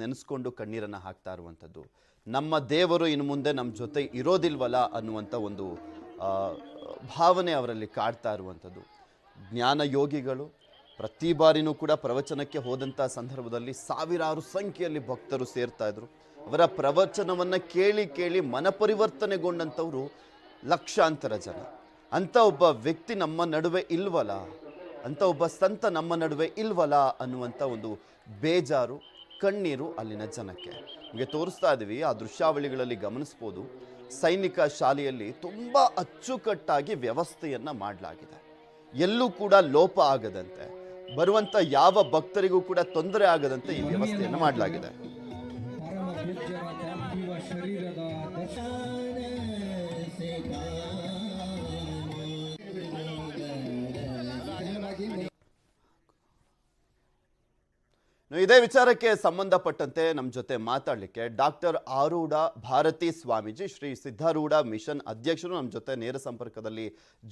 ನೆನೆಸ್ಕೊಂಡು ಕಣ್ಣೀರನ್ನ ಹಾಕ್ತಾ ಇರುವಂಥದ್ದು. ನಮ್ಮ ದೇವರು ಇನ್ನು ಮುಂದೆ ನಮ್ಮ ಜೊತೆ ಇರೋದಿಲ್ವಲ್ಲ ಅನ್ನುವಂಥ ಒಂದು ಭಾವನೆ ಅವರಲ್ಲಿ ಕಾಡ್ತಾ ಇರುವಂಥದ್ದು. ಜ್ಞಾನ ಯೋಗಿಗಳು ಪ್ರತಿ ಬಾರಿನೂ ಕೂಡ ಪ್ರವಚನಕ್ಕೆ ಹೋದಂಥ ಸಂದರ್ಭದಲ್ಲಿ ಸಾವಿರಾರು ಸಂಖ್ಯೆಯಲ್ಲಿ ಭಕ್ತರು ಸೇರ್ತಾ ಇದ್ರು. ಅವರ ಪ್ರವಚನವನ್ನು ಕೇಳಿ ಕೇಳಿ ಮನಪರಿವರ್ತನೆಗೊಂಡಂಥವ್ರು ಲಕ್ಷಾಂತರ ಜನ. ಅಂಥ ಒಬ್ಬ ವ್ಯಕ್ತಿ ನಮ್ಮ ನಡುವೆ ಇಲ್ವಲ್ಲ, ಅಂಥ ಒಬ್ಬ ಸಂತ ನಮ್ಮ ನಡುವೆ ಇಲ್ವಲ್ಲ ಅನ್ನುವಂಥ ಒಂದು ಬೇಜಾರು, ಕಣ್ಣೀರು ಅಲ್ಲಿನ ಜನಕ್ಕೆ. ನಿಮಗೆ ತೋರಿಸ್ತಾ ಇದ್ದೀವಿ, ಆ ದೃಶ್ಯಾವಳಿಗಳಲ್ಲಿ ಗಮನಿಸ್ಬೋದು. ಸೈನಿಕ ಶಾಲೆಯಲ್ಲಿ ತುಂಬ ಅಚ್ಚುಕಟ್ಟಾಗಿ ವ್ಯವಸ್ಥೆಯನ್ನ ಮಾಡಲಾಗಿದೆ. ಎಲ್ಲೂ ಕೂಡ ಲೋಪ ಆಗದಂತೆ, ಬರುವಂತ ಯಾವ ಭಕ್ತರಿಗೂ ಕೂಡ ತೊಂದರೆ ಆಗದಂತೆ ಈ ವ್ಯವಸ್ಥೆಯನ್ನು ಮಾಡಲಾಗಿದೆ. ಇದೇ ವಿಚಾರಕ್ಕೆ ಸಂಬಂಧಪಟ್ಟಂತೆ ನಮ್ಮ ಜೊತೆ ಮಾತಾಡಲಿಕ್ಕೆ ಡಾಕ್ಟರ್ ಆರೂಢ ಭಾರತಿ ಸ್ವಾಮೀಜಿ, ಶ್ರೀ ಸಿದ್ಧಾರೂಢ ಮಿಷನ್ ಅಧ್ಯಕ್ಷರು ನಮ್ಮ ಜೊತೆ ನೇರ ಸಂಪರ್ಕದಲ್ಲಿ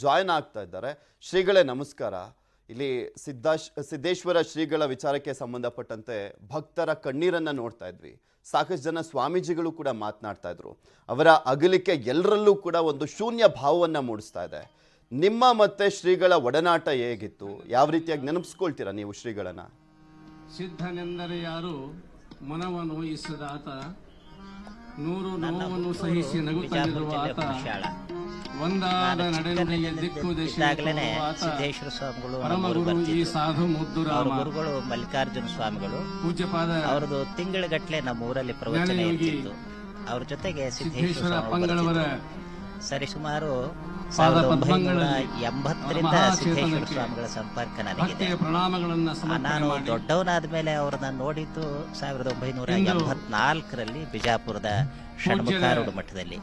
ಜಾಯ್ನ್ ಆಗ್ತಾ ಇದ್ದಾರೆ. ಶ್ರೀಗಳೇ ನಮಸ್ಕಾರ. ಇಲ್ಲಿ ಸಿದ್ದೇಶ್ವರ ಶ್ರೀಗಳ ವಿಚಾರಕ್ಕೆ ಸಂಬಂಧಪಟ್ಟಂತೆ ಭಕ್ತರ ಕಣ್ಣೀರನ್ನ ನೋಡ್ತಾ ಇದ್ವಿ. ಸಾಕಷ್ಟು ಜನ ಸ್ವಾಮೀಜಿಗಳು ಕೂಡ ಮಾತನಾಡ್ತಾ ಇದ್ರು. ಅವರ ಅಗಲಿಕೆ ಎಲ್ಲರಲ್ಲೂ ಕೂಡ ಒಂದು ಶೂನ್ಯ ಭಾವವನ್ನ ಮೂಡಿಸ್ತಾ ಇದೆ. ನಿಮ್ಮ ಮತ್ತೆ ಶ್ರೀಗಳ ಒಡನಾಟ ಹೇಗಿತ್ತು? ಯಾವ ರೀತಿಯಾಗಿ ನೆನಪಿಸ್ಕೊಳ್ತೀರಾ ನೀವು ಶ್ರೀಗಳನ್ನ? ಸಿದ್ಧನೆಂದರೆ ಯಾರು ಮನವನ್ನು ನೋಯಿಸದ ಆತ, ನೂರು ನೋವನ್ನು ಸಹಿಸಿ ನಗುತ್ತಲಿರುವ ಆತ, ಒಂದಾದ ನಡೆನುಡಿಗೆ ದಿಕ್ಕು ದೇಶ ಪರಮಗುರು ಈ ಸಾಧು ಮುದ್ದುರಾಮ ಗುರುಗಳು ಮಲ್ಲಿಕಾರ್ಜುನ ಸ್ವಾಮಿಗಳು ಪೂಜ್ಯಪಾದ ಅವರದು ತಿಂಗಳಗಟ್ಟಲೆ ನಮ್ಮ ಊರಲ್ಲಿ ಪ್ರವಚನ ಇರ್ತಿತ್ತು. ಅವ್ರ ಜೊತೆಗೆ ಸಿದ್ದೇಶ್ವರ ಅಪ್ಪಂಗಳವರ ಸರಿಸುಮಾರು 1980ರಿಂದ ಸಿದ್ದೇಶ್ವರ ಸ್ವಾಮಿಗಳ ಸಂಪರ್ಕ ನನಗಿದೆ. ನಾನು ದೊಡ್ಡವನಾದ ಮೇಲೆ ಅವ್ರನ್ನ ನೋಡಿದ್ದು 1984ರಲ್ಲಿ ಬಿಜಾಪುರದ ಷಣ್ಮುಖಾರೂಢ ಮಠದಲ್ಲಿ.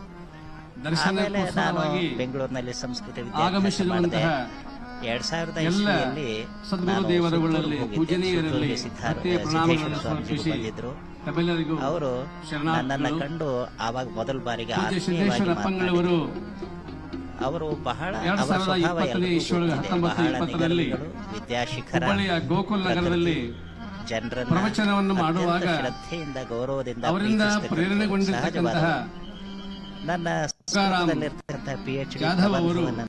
ಆಮೇಲೆ ನಾನು ಬೆಂಗಳೂರಿನಲ್ಲಿ ಸಂಸ್ಕೃತ ವಿದ್ಯಾಭ್ಯಾಸ ಮಾಡಿದೆ. 2000 ಇಸ್ವಿಯಲ್ಲಿ ಸಿದ್ದೇಶ್ವರ ಸ್ವಾಮೀಜಿ ಬಂದಿದ್ರು. ಅವರು ನನ್ನನ್ನ ಕಂಡು ಆವಾಗ ಮೊದಲ ಬಾರಿಗೆ ಆತ್ಮೀಯವಾಗಿ ಮಾತನಾಡಿದ್ರು. ಅವರು ಬಹಳ ಅವರ ಸ್ವಭಾವ ಬಹಳ ನಿಗದಿಗಳು, ವಿದ್ಯಾಶಿಖರ, ಜನರನ್ನು ಮಾಡುವಾಗ ಶ್ರದ್ಧೆಯಿಂದ ಗೌರವದಿಂದ ಸಹಜವಾದ ನನ್ನ ಸಂಸ್ಕೃತದಲ್ಲಿರ್ತಕ್ಕಂಥ PhD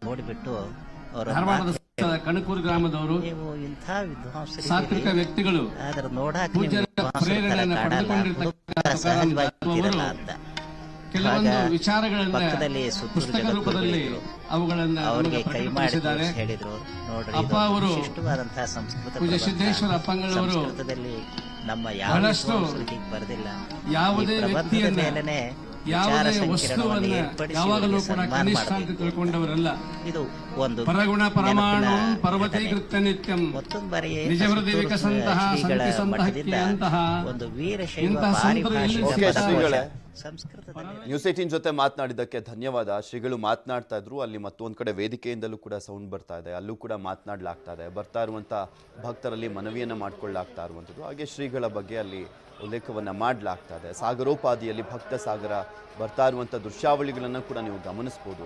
ನೋಡಿಬಿಟ್ಟು ಅವರು ಕಣಕೂರು ಗ್ರಾಮದವರು ನೀವು ಇಂಥ ಸಾತ್ವಿಕ ವ್ಯಕ್ತಿಗಳು ಆದ್ರೆ ನೋಡಾಕ ಸಹಜವಾಗಿರಲ್ಲ ಅಂತ ಕೆಲವೊಂದು ವಿಚಾರಗಳನ್ನ ಪಕ್ಕದಲ್ಲಿ ಪುಸ್ತಕ ರೂಪದಲ್ಲಿ ಅವುಗಳನ್ನು ಅವರಿಗೆ ಕೈ ಮಾಡಿ ಹೇಳಿದ್ರು. ನೋಡ್ರಿ, ಅಪ್ಪ ಅವರು ವಿಶಿಷ್ಟವಾದಂತಹ ಸಂಸ್ಕೃತ ಸಿದ್ದೇಶ್ವರ ಅಪ್ಪಂಗಳವರು ಸಂಸ್ಕೃತದಲ್ಲಿ ನಮ್ಮ ಯಾವ ಬರೆದಿಲ್ಲ. ಯಾವುದೇ ವ್ಯಕ್ತಿಯನ್ನ ಮೇಲೆನೆ ಯಾವುದೇ ವಸ್ತುವನ್ನ ಯಾವಾಗಲೂ ಕೂಡ ಕನಿಷ್ಠ ಅಂತ ತಿಳ್ಕೊಂಡವರಲ್ಲ. ಇದು ಒಂದು ಪರಗುಣ ಪರಮಾಣು ಪರ್ವತೀಕೃತ ನಿತ್ಯಂ ನಿಜ ಹೃದಯ ವಿಕಸಂತಹ ಸಂತಿ ಸಂತಹಕ್ಕಿಯಂತಹ ಒಂದು ವೀರಶೈವ ಇಂತಹ ಸಂತರು ನ್ಯೂಸ್ 18 ಜೊತೆ ಮಾತನಾಡಿದ್ದಕ್ಕೆ ಧನ್ಯವಾದ. ಶ್ರೀಗಳು ಮಾತನಾಡ್ತಾ ಇದ್ರು. ಅಲ್ಲಿ ಮತ್ತೊಂದು ಕಡೆ ವೇದಿಕೆಯಿಂದಲೂ ಕೂಡ ಸೌಂಡ್ ಬರ್ತಾ ಇದೆ, ಅಲ್ಲೂ ಕೂಡ ಮಾತನಾಡಲಾಗ್ತಾ ಇದೆ. ಬರ್ತಾ ಇರುವಂಥ ಭಕ್ತರಲ್ಲಿ ಮನವಿಯನ್ನು ಮಾಡಿಕೊಳ್ಳಲಾಗ್ತಾ ಇರುವಂಥದ್ದು. ಹಾಗೆ ಶ್ರೀಗಳ ಬಗ್ಗೆ ಅಲ್ಲಿ ಉಲ್ಲೇಖವನ್ನು ಮಾಡಲಾಗ್ತಾ ಇದೆ. ಸಾಗರೋಪಾದಿಯಲ್ಲಿ ಭಕ್ತ ಸಾಗರ ಬರ್ತಾ ಇರುವಂಥ ದೃಶ್ಯಾವಳಿಗಳನ್ನು ಕೂಡ ನೀವು ಗಮನಿಸ್ಬೋದು.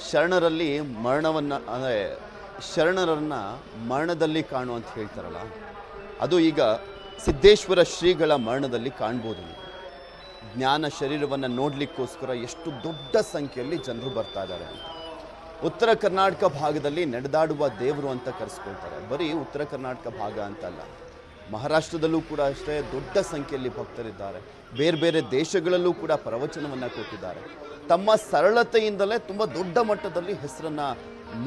ಶರಣರಲ್ಲಿ ಮರಣವನ್ನು, ಅಂದರೆ ಶರಣರನ್ನ ಮರಣದಲ್ಲಿ ಕಾಣು ಅಂತ ಹೇಳ್ತಾರಲ್ಲ, ಅದು ಈಗ ಸಿದ್ದೇಶ್ವರ ಶ್ರೀಗಳ ಮರಣದಲ್ಲಿ ಕಾಣ್ಬೋದು. ನೀವು ಜ್ಞಾನ ಶರೀರವನ್ನು ನೋಡಲಿಕ್ಕೋಸ್ಕರ ಎಷ್ಟು ದೊಡ್ಡ ಸಂಖ್ಯೆಯಲ್ಲಿ ಜನರು ಬರ್ತಾ ಇದ್ದಾರೆ ಅಂತ. ಉತ್ತರ ಕರ್ನಾಟಕ ಭಾಗದಲ್ಲಿ ನಡೆದಾಡುವ ದೇವರು ಅಂತ ಕರೆಸ್ಕೊಳ್ತಾರೆ. ಬರೀ ಉತ್ತರ ಕರ್ನಾಟಕ ಭಾಗ ಅಂತಲ್ಲ, ಮಹಾರಾಷ್ಟ್ರದಲ್ಲೂ ಕೂಡ ಅಷ್ಟೇ ದೊಡ್ಡ ಸಂಖ್ಯೆಯಲ್ಲಿ ಭಕ್ತರಿದ್ದಾರೆ. ಬೇರೆ ಬೇರೆ ದೇಶಗಳಲ್ಲೂ ಕೂಡ ಪ್ರವಚನವನ್ನು ಕೊಟ್ಟಿದ್ದಾರೆ. ತಮ್ಮ ಸರಳತೆಯಿಂದಲೇ ತುಂಬ ದೊಡ್ಡ ಮಟ್ಟದಲ್ಲಿ ಹೆಸರನ್ನು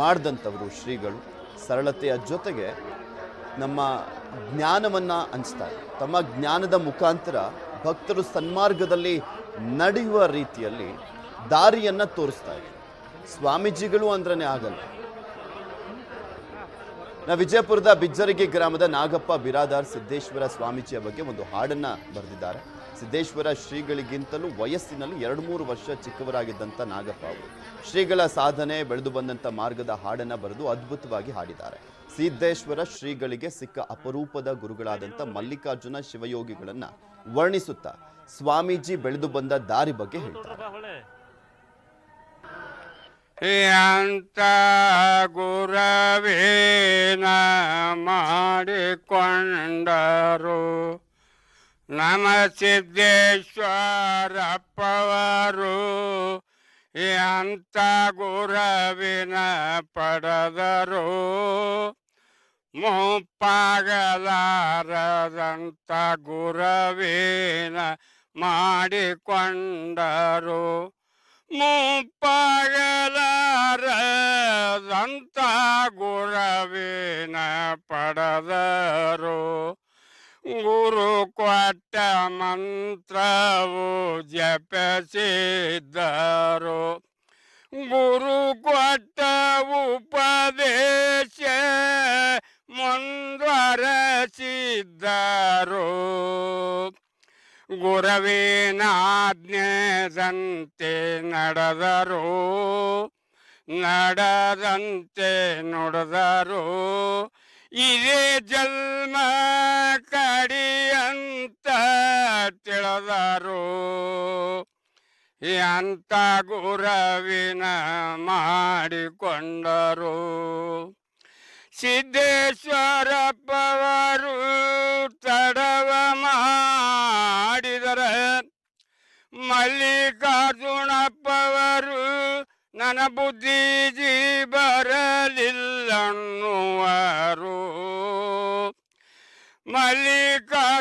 ಮಾಡಿದಂಥವರು ಶ್ರೀಗಳು. ಸರಳತೆಯ ಜೊತೆಗೆ ನಮ್ಮ ಜ್ಞಾನವನ್ನು ಹಂಚ್ತಾರೆ. ತಮ್ಮ ಜ್ಞಾನದ ಮುಖಾಂತರ ಭಕ್ತರು ಸನ್ಮಾರ್ಗದಲ್ಲಿ ನಡೆಯುವ ರೀತಿಯಲ್ಲಿ ದಾರಿಯನ್ನು ತೋರಿಸ್ತಾ ಇದ್ದಾರೆ. ಸ್ವಾಮೀಜಿಗಳು ಅಂದ್ರೇ ಆಗಲ್ಲ. ವಿಜಯಪುರದ ಬಿಜ್ಜರಗಿ ಗ್ರಾಮದ ನಾಗಪ್ಪ ಬಿರಾದಾರ್ ಸಿದ್ದೇಶ್ವರ ಸ್ವಾಮೀಜಿಯ ಬಗ್ಗೆ ಒಂದು ಹಾಡನ್ನ ಬರೆದಿದ್ದಾರೆ. ಸಿದ್ದೇಶ್ವರ ಶ್ರೀಗಳಿಗಿಂತಲೂ ವಯಸ್ಸಿನಲ್ಲಿ 2-3 ವರ್ಷ ಚಿಕ್ಕವರಾಗಿದ್ದಂಥ ನಾಗಪ್ಪ ಅವರು ಶ್ರೀಗಳ ಸಾಧನೆ, ಬೆಳೆದು ಬಂದಂಥ ಮಾರ್ಗದ ಹಾಡನ್ನ ಬರೆದು ಅದ್ಭುತವಾಗಿ ಹಾಡಿದ್ದಾರೆ. ಸಿದ್ದೇಶ್ವರ ಶ್ರೀಗಳಿಗೆ ಸಿಕ್ಕ ಅಪರೂಪದ ಗುರುಗಳಾದಂಥ ಮಲ್ಲಿಕಾರ್ಜುನ ಶಿವಯೋಗಿಗಳನ್ನ ವರ್ಣಿಸುತ್ತಾ ಸ್ವಾಮೀಜಿ ಬೆಳೆದು ಬಂದ ದಾರಿ ಬಗ್ಗೆ ಹೇಳ್ತಾರೆ. ಅಂತ ಗುರವೇನ ಮಾಡಿಕೊಂಡರು ನಮ ಸಿದ್ದೇಶ್ವರಪ್ಪವರು. ಅಂತ ಗುರವಿನ ಪಡೆದರು ಮುಪ್ಪಾಗಲಾರದಂತ ಗುರವೇನ ಮಾಡಿಕೊಂಡರು. ಮುಪ್ಪಾಗಲಾರದಂತ ಗುರವಿನ ಪಡೆದರು ಗುರು ಕೊಟ್ಟ ಮಂತ್ರವು ಜಪಿಸಿದ್ದರು ಗುರು ಕೊಟ್ಟ ಉಪದೇಶ ಮುಂದುವರೆಸಿದ್ದರು ಗುರುವಿನಾಜ್ಞೆದಂತೆ ನಡೆದಂತೆ ನುಡಿದರು ಇದೇ ಜನ್ಮ ಕಡಿಯಂತ ತಿಳಿದರು ಅಂತ ಗುರುವಿನ ಮಾಡಿಕೊಂಡರು ಸಿದ್ದೇಶ್ವರಪ್ಪವರು ತಡವ ಮಾಡಿದರೆ ಮಲ್ಲಿಕಾರ್ಜುನಪ್ಪವರು ನನ್ನ ಬುದ್ಧಿಜಿ ಬರಲಿಲ್ಲನ್ನುವರು ಮಲ್ಲಿಕಾರ್ಜುನಪ್ಪವರು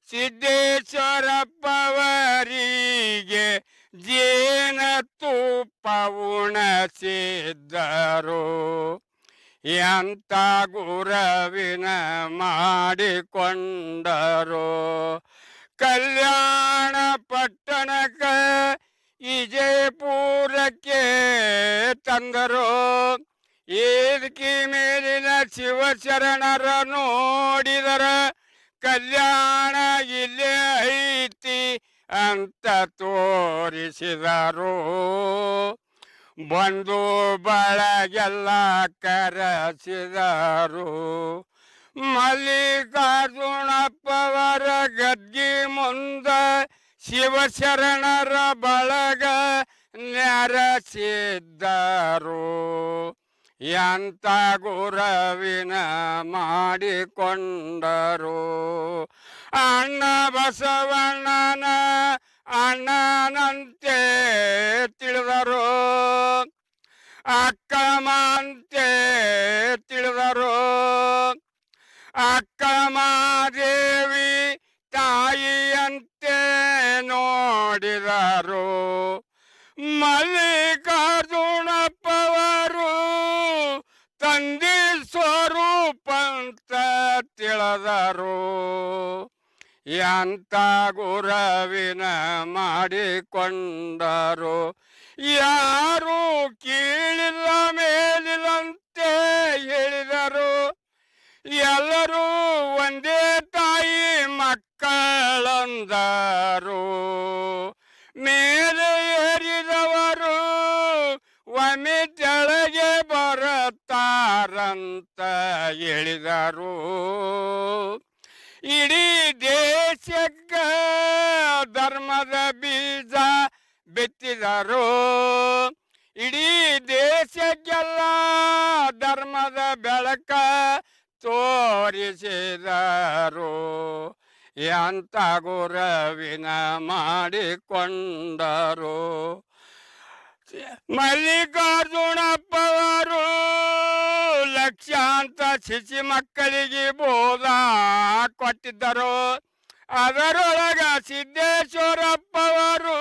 ಸಿದ್ದೇಶ್ವರಪ್ಪವರಿಗೆ ಜೇನತುಪ್ಪ ಉಣಿಸಿದ್ದರು ಎಂತ ಗುರುವಿನ ಮಾಡಿಕೊಂಡರು ಕಲ್ಯಾಣ ಪಟ್ಟಣಕ್ಕೆ ವಿಜಯಪುರಕ್ಕೆ ತಂದರು ಏದಕಿ ಮೇಲಿನ ಶಿವಶರಣರ ನೋಡಿದರ ಕಲ್ಯಾಣ ಇಲ್ಲೇ ಐತಿ ಅಂತ ತೋರಿಸಿದರು ಬಂದು ಬಳಗೆಲ್ಲ ಕರೆಸಿದರು ಮಲ್ಲಿಕಾರ್ಜುನಪ್ಪವರ ಗದ್ಗಿ ಮುಂದ ಶಿವಶರಣರ ಬಳಗ ನೆರೆಸಿದ್ದರು ಎಂತ ಗುರುವಿನ ಮಾಡಿಕೊಂಡರು ಅಣ್ಣ ಬಸವಣ್ಣನ ಅಣ್ಣನಂತೆ ತಿಳಿದರು ಅಕ್ಕಮ್ಮಂತೆ ತಿಳಿದರು ಅಕ್ಕಮಹಾದೇವಿ ತಾಯಿಯಂತೆ ನೋಡಿದರು ಮಲ್ಲಿಕಾರ್ಜುನಪ್ಪವರು ತಂದೆ ಸ್ವರೂಪಂತ ತಿಳಿದರು ಎಂತ ಗುರುವಿನ ಮಾಡಿಕೊಂಡರು ಯಾರು ಕೀಳಿಲ್ಲ ಮೇಲಿಲ್ಲಂತೆ ಹೇಳಿದರು ಎಲ್ಲರೂ ಒಂದೇ ತಾಯಿ ಮಕ್ಕಳಂದರು ಮೇಲೆ ಏರಿದವರು ಒಮ್ಮೆ ಕೆಳಗೆ ಬರುತ್ತಾರಂತ ಹೇಳಿದರು ಇಡೀ ದೇಶಕ್ಕೆ ಧರ್ಮದ ಬೀಜ ಬಿತ್ತಿದರು ಇಡೀ ದೇಶಕ್ಕೆಲ್ಲ ಧರ್ಮದ ಬೆಳಕ ತೋರಿಸಿದರು ಎಂತ ಗುರುವಿನ ಮಾಡಿಕೊಂಡರು ಮಲ್ಲಿಕಾರ್ಜುನಪ್ಪವರು ಲಕ್ಷಾಂತರ ಶಿಶು ಮಕ್ಕಳಿಗೆ ಬೋಧ ಕೊಟ್ಟಿದ್ದರು ಅದರೊಳಗ ಸಿದ್ದೇಶ್ವರಪ್ಪವರು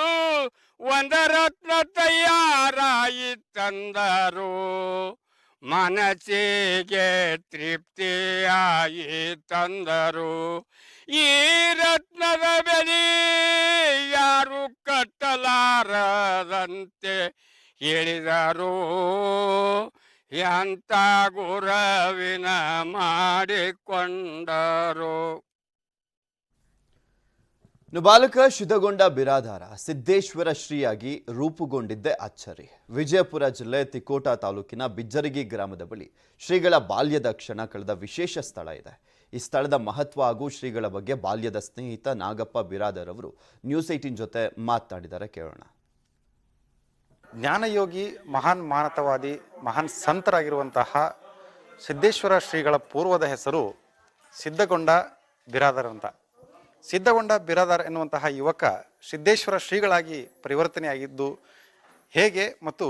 ಒಂದ ರತ್ನ ತಯಾರಾಗಿ ತಂದರು ಮನಸ್ಸಿಗೆ ತೃಪ್ತಿಯಾಗಿ ತಂದರು ಈ ರತ್ನದ ಬೆಲೆ ಯಾರು ಕಟ್ಟಲಾರದಂತೆ ಹೇಳಿದರು ಎಂತ ಗುರುವಿನ ಮಾಡಿಕೊಂಡರು ಬಾಲಕ ಶುದ್ಧಗೊಂಡ ಬಿರಾದಾರ ಸಿದ್ದೇಶ್ವರ ಶ್ರೀಯಾಗಿ ರೂಪುಗೊಂಡಿದ್ದೇ ಅಚ್ಚರಿ. ವಿಜಯಪುರ ಜಿಲ್ಲೆ ತಿಕೋಟ ತಾಲೂಕಿನ ಬಿಜ್ಜರಗಿ ಗ್ರಾಮದ ಬಳಿ ಶ್ರೀಗಳ ಬಾಲ್ಯದ ಕ್ಷಣ ಕಳೆದ ವಿಶೇಷ ಸ್ಥಳ ಇದೆ. ಈ ಸ್ಥಳದ ಮಹತ್ವ ಹಾಗೂ ಶ್ರೀಗಳ ಬಗ್ಗೆ ಬಾಲ್ಯದ ಸ್ನೇಹಿತ ನಾಗಪ್ಪ ಬಿರಾದರ್ ಅವರು ನ್ಯೂಸ್ 18 ಜೊತೆ ಮಾತನಾಡಿದ್ದಾರೆ, ಕೇಳೋಣ. ಜ್ಞಾನಯೋಗಿ, ಮಹಾನ್ ಮಾನವತಾವಾದಿ, ಮಹಾನ್ ಸಂತರಾಗಿರುವಂತಹ ಸಿದ್ದೇಶ್ವರ ಶ್ರೀಗಳ ಪೂರ್ವದ ಹೆಸರು ಸಿದ್ಧಗೊಂಡ ಬಿರಾದರ್ ಅಂತ. ಸಿದ್ಧಗೊಂಡ ಬಿರಾದರ್ ಎನ್ನುವಂತಹ ಯುವಕ ಸಿದ್ದೇಶ್ವರ ಶ್ರೀಗಳಾಗಿ ಪರಿವರ್ತನೆಯಾಗಿದ್ದು ಹೇಗೆ ಮತ್ತು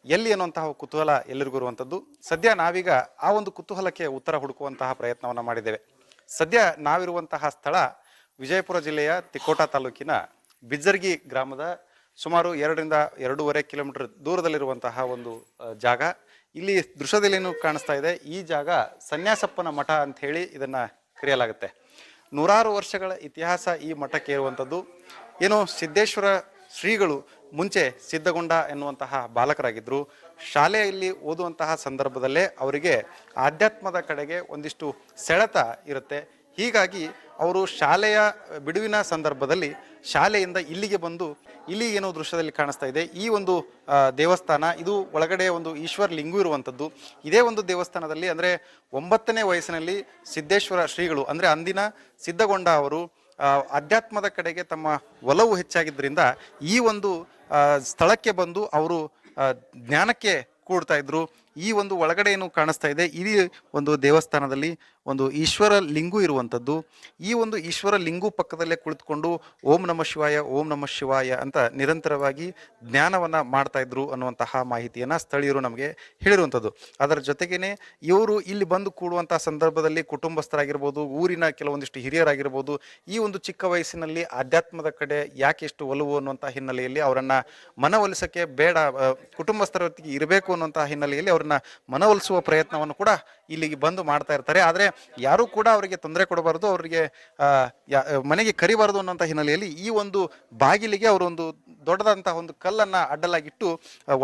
ಎಲ್ಲಿ ಅನ್ನುವಂತಹ ಕುತೂಹಲ ಎಲ್ಲರಿಗೂ ಇರುವಂಥದ್ದು. ಸದ್ಯ ನಾವೀಗ ಆ ಒಂದು ಕುತೂಹಲಕ್ಕೆ ಉತ್ತರ ಹುಡುಕುವಂತಹ ಪ್ರಯತ್ನವನ್ನು ಮಾಡಿದ್ದೇವೆ. ಸದ್ಯ ನಾವಿರುವಂತಹ ಸ್ಥಳ ವಿಜಯಪುರ ಜಿಲ್ಲೆಯ ತಿಕೋಟ ತಾಲೂಕಿನ ಬಿಜ್ಜರ್ಗಿ ಗ್ರಾಮದ ಸುಮಾರು 2 ರಿಂದ 2.5 ಕಿಲೋಮೀಟರ್ ದೂರದಲ್ಲಿರುವಂತಹ ಒಂದು ಜಾಗ. ಇಲ್ಲಿ ದೃಶ್ಯದಲ್ಲಿ ಏನು ಕಾಣಿಸ್ತಾ ಇದೆ, ಈ ಜಾಗ ಸನ್ಯಾಸಪ್ಪನ ಮಠ ಅಂತ ಹೇಳಿ ಇದನ್ನ ಕರೆಯಲಾಗುತ್ತೆ. ನೂರಾರು ವರ್ಷಗಳ ಇತಿಹಾಸ ಈ ಮಠಕ್ಕೆ ಇರುವಂಥದ್ದು. ಏನು ಸಿದ್ದೇಶ್ವರ ಶ್ರೀಗಳು ಮುಂಚೆ ಸಿದ್ಧಗೊಂಡ ಎನ್ನುವಂತಹ ಬಾಲಕರಾಗಿದ್ದರು. ಶಾಲೆಯಲ್ಲಿ ಓದುವಂತಹ ಸಂದರ್ಭದಲ್ಲೇ ಅವರಿಗೆ ಆಧ್ಯಾತ್ಮದ ಕಡೆಗೆ ಒಂದಿಷ್ಟು ಸೆಳೆತ ಇರುತ್ತೆ. ಹೀಗಾಗಿ ಅವರು ಶಾಲೆಯ ಬಿಡುವಿನ ಸಂದರ್ಭದಲ್ಲಿ ಶಾಲೆಯಿಂದ ಇಲ್ಲಿಗೆ ಬಂದು, ಇಲ್ಲಿ ಏನೋ ದೃಶ್ಯದಲ್ಲಿ ಕಾಣಿಸ್ತಾ ಇದೆ, ಈ ಒಂದು ದೇವಸ್ಥಾನ, ಇದು ಒಳಗಡೆ ಒಂದು ಈಶ್ವರ ಲಿಂಗು ಇರುವಂಥದ್ದು. ಇದೇ ಒಂದು ದೇವಸ್ಥಾನದಲ್ಲಿ ಅಂದರೆ 9ನೇ ವಯಸ್ಸಿನಲ್ಲಿ ಸಿದ್ದೇಶ್ವರ ಶ್ರೀಗಳು ಅಂದರೆ ಅಂದಿನ ಸಿದ್ಧಗೊಂಡ ಅವರು ಅಧ್ಯಾತ್ಮದ ಕಡೆಗೆ ತಮ್ಮ ಒಲವು ಹೆಚ್ಚಾಗಿದ್ದರಿಂದ ಈ ಒಂದು ಸ್ಥಳಕ್ಕೆ ಬಂದು ಅವರು ಜ್ಞಾನಕ್ಕೆ ಕೂಡ್ತಾ ಇದ್ರು. ಈ ಒಂದು ಒಳಗಡೆ ಏನು ಕಾಣಿಸ್ತಾ ಇದೆ, ಈ ಒಂದು ದೇವಸ್ಥಾನದಲ್ಲಿ ಒಂದು ಈಶ್ವರ ಲಿಂಗು ಇರುವಂಥದ್ದು. ಈ ಒಂದು ಈಶ್ವರ ಲಿಂಗು ಪಕ್ಕದಲ್ಲೇ ಕುಳಿತುಕೊಂಡು ಓಂ ನಮಃ ಶಿವಾಯ ಓಂ ನಮಃ ಶಿವಾಯ ಅಂತ ನಿರಂತರವಾಗಿ ಜ್ಞಾನವನ್ನು ಮಾಡ್ತಾ ಇದ್ರು ಅನ್ನುವಂತಹ ಮಾಹಿತಿಯನ್ನು ಸ್ಥಳೀಯರು ನಮಗೆ ಹೇಳಿರುವಂಥದ್ದು. ಅದರ ಜೊತೆಗೇನೆ ಇವರು ಇಲ್ಲಿ ಬಂದು ಕೂಡುವಂಥ ಸಂದರ್ಭದಲ್ಲಿ ಕುಟುಂಬಸ್ಥರಾಗಿರ್ಬೋದು, ಊರಿನ ಕೆಲವೊಂದಿಷ್ಟು ಹಿರಿಯರಾಗಿರ್ಬೋದು, ಈ ಒಂದು ಚಿಕ್ಕ ವಯಸ್ಸಿನಲ್ಲಿ ಆಧ್ಯಾತ್ಮದ ಕಡೆ ಯಾಕೆ ಎಷ್ಟು ಒಲವು ಅನ್ನುವಂಥ ಹಿನ್ನೆಲೆಯಲ್ಲಿ ಅವರನ್ನು ಮನವೊಲಿಸೋಕ್ಕೆ ಬೇಡ, ಕುಟುಂಬಸ್ಥರೊತ್ತಿಗೆ ಇರಬೇಕು ಅನ್ನುವಂಥ ಹಿನ್ನೆಲೆಯಲ್ಲಿ ಅವರನ್ನ ಮನವೊಲಿಸುವ ಪ್ರಯತ್ನವನ್ನು ಕೂಡ ಇಲ್ಲಿಗೆ ಬಂದು ಮಾಡ್ತಾ ಇರ್ತಾರೆ. ಆದರೆ ಯಾರೂ ಕೂಡ ಅವರಿಗೆ ತೊಂದರೆ ಕೊಡಬಾರ್ದು, ಅವರಿಗೆ ಮನೆಗೆ ಕರಿಬಾರ್ದು ಅನ್ನೋಂಥ ಹಿನ್ನೆಲೆಯಲ್ಲಿ ಈ ಒಂದು ಬಾಗಿಲಿಗೆ ಅವರು ಒಂದು ದೊಡ್ಡದಂತಹ ಒಂದು ಕಲ್ಲನ್ನು ಅಡ್ಡಲಾಗಿಟ್ಟು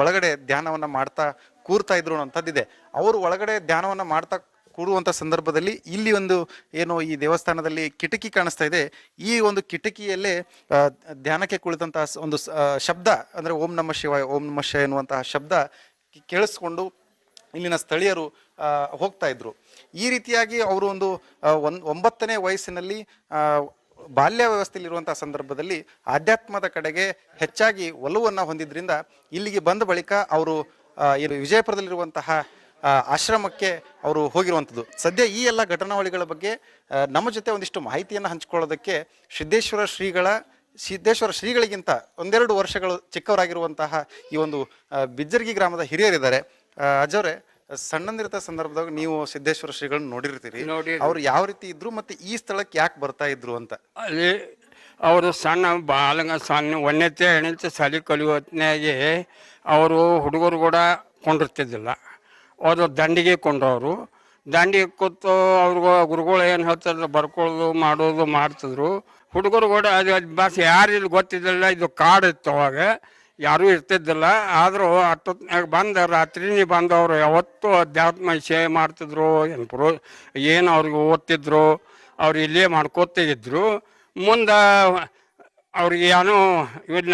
ಒಳಗಡೆ ಧ್ಯಾನವನ್ನು ಮಾಡ್ತಾ ಕೂರ್ತಾ ಇದ್ರು ಅನ್ನೋಂಥದ್ದಿದೆ. ಅವರು ಒಳಗಡೆ ಧ್ಯಾನವನ್ನು ಮಾಡ್ತಾ ಕೂಡುವಂಥ ಸಂದರ್ಭದಲ್ಲಿ ಇಲ್ಲಿ ಒಂದು ಏನು ಈ ದೇವಸ್ಥಾನದಲ್ಲಿ ಕಿಟಕಿ ಕಾಣಿಸ್ತಾ ಇದೆ, ಈ ಒಂದು ಕಿಟಕಿಯಲ್ಲೇ ಧ್ಯಾನಕ್ಕೆ ಕುಳಿತಂತಹ ಒಂದು ಶಬ್ದ ಅಂದರೆ ಓಂ ನಮಃ ಶಿವಾಯ ಓಂ ನಮಃ ಶಿವಾಯ ಎನ್ನುವಂತಹ ಶಬ್ದ ಕೇಳಿಸ್ಕೊಂಡು ಇಲ್ಲಿನ ಸ್ಥಳೀಯರು ಹೋಗ್ತಾ ಇದ್ರು. ಈ ರೀತಿಯಾಗಿ ಅವರು ಒಂದು 9ನೇ ವಯಸ್ಸಿನಲ್ಲಿ ಬಾಲ್ಯ ವ್ಯವಸ್ಥೆಯಲ್ಲಿರುವಂತಹ ಸಂದರ್ಭದಲ್ಲಿ ಆಧ್ಯಾತ್ಮದ ಕಡೆಗೆ ಹೆಚ್ಚಾಗಿ ಒಲವನ್ನು ಹೊಂದಿದ್ರಿಂದ ಇಲ್ಲಿಗೆ ಬಂದ ಬಳಿಕ ಅವರು ವಿಜಯಪುರದಲ್ಲಿರುವಂತಹ ಆಶ್ರಮಕ್ಕೆ ಅವರು ಹೋಗಿರುವಂಥದ್ದು. ಸದ್ಯ ಈ ಎಲ್ಲ ಘಟನಾವಳಿಗಳ ಬಗ್ಗೆ ನಮ್ಮ ಜೊತೆ ಒಂದಿಷ್ಟು ಮಾಹಿತಿಯನ್ನು ಹಂಚಿಕೊಳ್ಳೋದಕ್ಕೆ ಸಿದ್ದೇಶ್ವರ ಶ್ರೀಗಳಿಗಿಂತ 1-2 ವರ್ಷಗಳು ಚಿಕ್ಕವರಾಗಿರುವಂತಹ ಈ ಒಂದು ಬಿಜ್ಜರ್ಗಿ ಗ್ರಾಮದ ಹಿರಿಯರಿದ್ದಾರೆ. ಅಜ್ಜವ್ರೆ, ಸಣ್ಣಂದಿರತ ಸಂದರ್ಭದಾಗ ನೀವು ಸಿದ್ದೇಶ್ವರ ಶ್ರೀಗಳನ್ನ ನೋಡಿರ್ತೀರಿ, ಅವ್ರು ಯಾವ ರೀತಿ ಇದ್ರು ಮತ್ತೆ ಈ ಸ್ಥಳಕ್ಕೆ ಯಾಕೆ ಬರ್ತಾ ಇದ್ರು ಅಂತ? ಅಲ್ಲಿ ಅವರು ಸಣ್ಣ 1ನೇ 2ನೇ ಶಾಲೆ ಕಲಿಯೋ ಹೊತ್ತಿನಾಗೆ ಅವರು ಹುಡುಗರು ಕೂಡ ಕೊಂಡಿರ್ತಿದ್ದಿಲ್ಲ. ಅವರು ದಂಡಿಗೆ ಕೊಂಡವರು, ದಂಡಿಗೆ ಕೂತು ಅವ್ರಿಗೂ ಗುರುಗಳು ಏನು ಹೇಳ್ತಾರೆ ಬರ್ಕೊಳ್ಳೋದು ಮಾಡೋದು ಮಾಡ್ತಿದ್ರು. ಹುಡುಗರು ಕೂಡ ಅದು ಬಸ್ ಯಾರು ಇಲ್ಲಿ ಗೊತ್ತಿದ್ದಿಲ್ಲ, ಇದು ಕಾಡು ಇತ್ತು ಅವಾಗ, ಯಾರೂ ಇರ್ತಿದ್ದಿಲ್ಲ. ಆದರೂ ಅಷ್ಟೊತ್ತಿನಾಗ ರಾತ್ರಿನೇ ಬಂದವರು ಯಾವತ್ತೂ ಅಧ್ಯಾತ್ಮ ಸೇವೆ ಮಾಡ್ತಿದ್ರು, ಏನು ಅವ್ರಿಗೆ ಓದ್ತಿದ್ರು, ಅವ್ರು ಇಲ್ಲೇ ಮಾಡ್ಕೋತಿದ್ರು. ಮುಂದೆ ಅವ್ರಿಗೆ ಏನೋ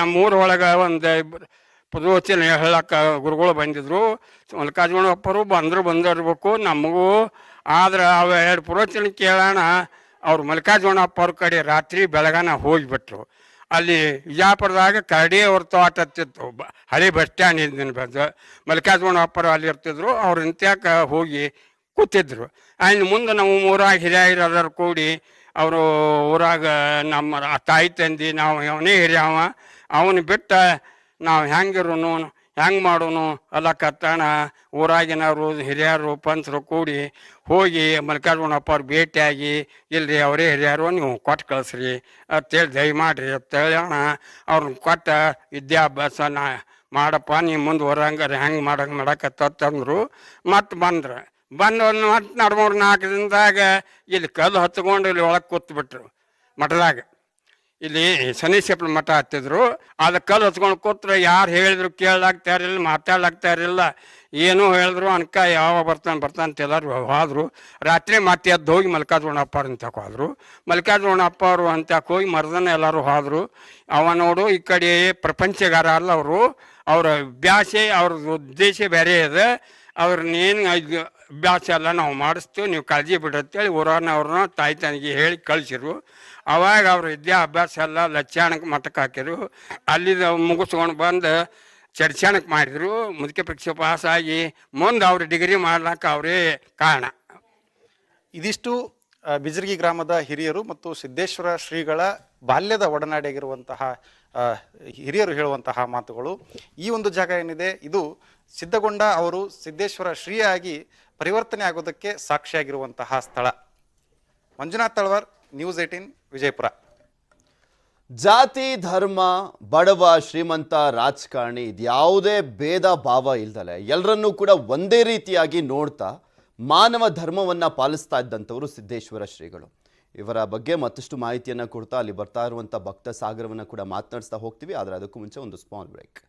ನಮ್ಮೂರ ಒಳಗೆ ಒಂದು ಪ್ರವಚನ ಹೇಳಕ್ಕೆ ಗುರುಗಳು ಬಂದಿದ್ರು. ಮಲ್ಲಿಕಾರ್ಜುನಪ್ಪರು ಬಂದಿರ್ಬೇಕು ನಮಗೂ. ಆದ್ರೆ ಅವ 2 ಪ್ರವಚನ ಕೇಳೋಣ ಅವ್ರು ಮಲ್ಲಿಕಾರ್ಜುನಪ್ಪವ್ರ ಕಡೆ ರಾತ್ರಿ ಬೆಳಗಾನ ಹೋಗಿಬಿಟ್ರು. ಅಲ್ಲಿ ವಿಜಯಪುರದಾಗ ಕರಡಿ ಅವ್ರ ತೋಟ ಹತ್ತಿತ್ತು, ಹಳೆ ಬಸ್ ಸ್ಟ್ಯಾಂಡ್ ಹಿಂದಿನ ಬಂದು ಮಲ್ಲಿಕಾರ್ಜುನಪ್ಪರು ಅಲ್ಲಿ ಇರ್ತಿದ್ರು. ಅವ್ರು ಇಂತ್ಯಾಕ ಹೋಗಿ ಕೂತಿದ್ರು. ಅಲ್ಲಿ ಮುಂದೆ ನಮ್ಮ ಊರಾಗ ಹಿರಿಯರು ಕೂಡಿ ಅವರು ಊರಾಗ ನಮ್ಮ ತಾಯಿ ತಂದಿ ನಾವು ಅವನೇ ಹಿರಿಯವ, ಅವನು ಬಿಟ್ಟ ನಾವು ಹೆಂಗಿರೋನು ಹೆಂಗೆ ಮಾಡೋನು ಎಲ್ಲ ಕತ್ತಾಣ ಊರಾಗಿನವರು ಹಿರಿಯರು ಪಂಚರು ಕೂಡಿ ಹೋಗಿ ಮಲ್ಲಿಕಾರ್ಜುನಪ್ಪವ್ರು ಭೇಟಿಯಾಗಿ ಇಲ್ರಿ ಅವರೇ ಹಿರಿಯರು ನೀವು ಕೊಟ್ಟು ಕಳಿಸ್ರಿ ಅಂತೇಳಿ ದಯಮಾಡ್ರಿ ಅಂತೇಳೋಣ. ಅವ್ರನ್ನ ಕೊಟ್ಟ ವಿದ್ಯಾಭ್ಯಾಸ ಮಾಡಪ್ಪ ನೀವು ಮುಂದೆ ಹೊರಂಗಾರೆ ಹೆಂಗೆ ಮಾಡಕ್ಕತ್ತಂದ್ರು. ಮತ್ತು ಬಂದು ಮತ್ತು 3-4 ದಿನದಾಗ ಇಲ್ಲಿ ಕಲ್ಲು ಹತ್ಕೊಂಡು ಇಲ್ಲಿ ಒಳಗೆ ಕೂತ್ಬಿಟ್ರು ಮಠದಾಗ. ಇಲ್ಲಿ ಶನೀಶ್ವರ ಮಠ ಹತ್ತಿದ್ರು. ಅದು ಕಲ್ಲು ಹತ್ಕೊಂಡು ಕೂತ್ರೆ ಯಾರು ಹೇಳಿದ್ರು ಕೇಳಲಾಗ್ತಾರಿಲ್ಲ, ಮಾತಾಡ್ಲಾಗ್ತಾರಿಲ್ಲ. ಏನೂ ಹೇಳಿದ್ರು ಅನ್ಕ ಯಾವಾಗ ಬರ್ತಾನೆ ಅಂತ ಎಲ್ಲರೂ ಹೋದ್ರು. ರಾತ್ರಿ ಮತ್ತೆ ಎದ್ದು ಹೋಗಿ ಮಲ್ಲಿಕಾರ್ಜುನಪ್ಪವ್ರು ಅಂತಕ್ಕೆ ಹೋದ್ರು. ಮಲ್ಲಿಕಾರ್ಜುನಪ್ಪವ್ರು ಅಂತಕ್ಕೆ ಹೋಗಿ ಮರ್ದನ ಎಲ್ಲರೂ ಹೋದ್ರು. ಅವ ನೋಡು ಈ ಕಡೆ ಪ್ರಪಂಚಗಾರ ಅಲ್ಲ ಅವರು, ಅವರ ಅಭ್ಯಾಸ ಅವ್ರದ್ದು ಉದ್ದೇಶ ಬೇರೆ ಇದೆ. ಅವ್ರನ್ನೇನು ಅಭ್ಯಾಸ ಎಲ್ಲ ನಾವು ಮಾಡಿಸ್ತೀವಿ, ನೀವು ಕಾಳಜಿ ಬಿಡತ್ತೇಳಿ ಊರವ್ರನ್ನ ತಾಯಿ ತಂದಿಗೆ ಹೇಳಿ ಕಳಿಸಿರು. ಅವಾಗ ಅವ್ರ ವಿದ್ಯಾಭ್ಯಾಸ ಎಲ್ಲ ಲಚ್ಚಾಣಕ್ಕೆ ಮಠಕ್ಕೆ ಹಾಕಿರು. ಅಲ್ಲಿದ ಮುಗಿಸ್ಕೊಂಡು ಬಂದು ಚರ್ಚಾಣಕ್ಕೆ ಮಾಡಿದರು. ಮುದುಕೆ ಪರೀಕ್ಷೆ ಪಾಸಾಗಿ ಮುಂದೆ ಅವ್ರು ಡಿಗ್ರಿ ಮಾಡ್ಲಿಕ್ಕೆ ಅವರೇ ಕಾರಣ. ಇದಿಷ್ಟು ಬಿಜರ್ಗಿ ಗ್ರಾಮದ ಹಿರಿಯರು ಮತ್ತು ಸಿದ್ದೇಶ್ವರ ಶ್ರೀಗಳ ಬಾಲ್ಯದ ಒಡನಾಡಿಯಾಗಿರುವಂತಹ ಹಿರಿಯರು ಹೇಳುವಂತಹ ಮಾತುಗಳು. ಈ ಒಂದು ಜಾಗ ಏನಿದೆ ಇದು ಸಿದ್ಧಗೊಂಡ ಅವರು ಸಿದ್ದೇಶ್ವರ ಶ್ರೀಯಾಗಿ ಪರಿವರ್ತನೆ ಆಗೋದಕ್ಕೆ ಸಾಕ್ಷಿಯಾಗಿರುವಂತಹ ಸ್ಥಳ. ಮಂಜುನಾಥ್ ತಳವಾರ್, ನ್ಯೂಸ್ 18 ವಿಜಯಪುರ. ಜಾತಿ ಧರ್ಮ ಬಡವ ಶ್ರೀಮಂತ ರಾಜಕಾರಣಿ ಇದ್ಯಾವುದೇ ಭೇದ ಭಾವ ಇಲ್ದಲೆ ಎಲ್ಲರನ್ನೂ ಕೂಡ ಒಂದೇ ರೀತಿಯಾಗಿ ನೋಡ್ತಾ ಮಾನವ ಧರ್ಮವನ್ನ ಪಾಲಿಸ್ತಾ ಇದ್ದಂಥವರು ಸಿದ್ದೇಶ್ವರ ಶ್ರೀಗಳು. ಇವರ ಬಗ್ಗೆ ಮತ್ತಷ್ಟು ಮಾಹಿತಿಯನ್ನ ಕೊಡ್ತಾ ಅಲ್ಲಿ ಬರ್ತಾ ಇರುವಂಥ ಭಕ್ತ ಸಾಗರವನ್ನ ಕೂಡ ಮಾತನಾಡಿಸ್ತಾ ಹೋಗ್ತೀವಿ. ಆದರೆ ಅದಕ್ಕೂ ಮುಂಚೆ ಒಂದು ಸ್ಮಾಲ್ ಬ್ರೇಕ್.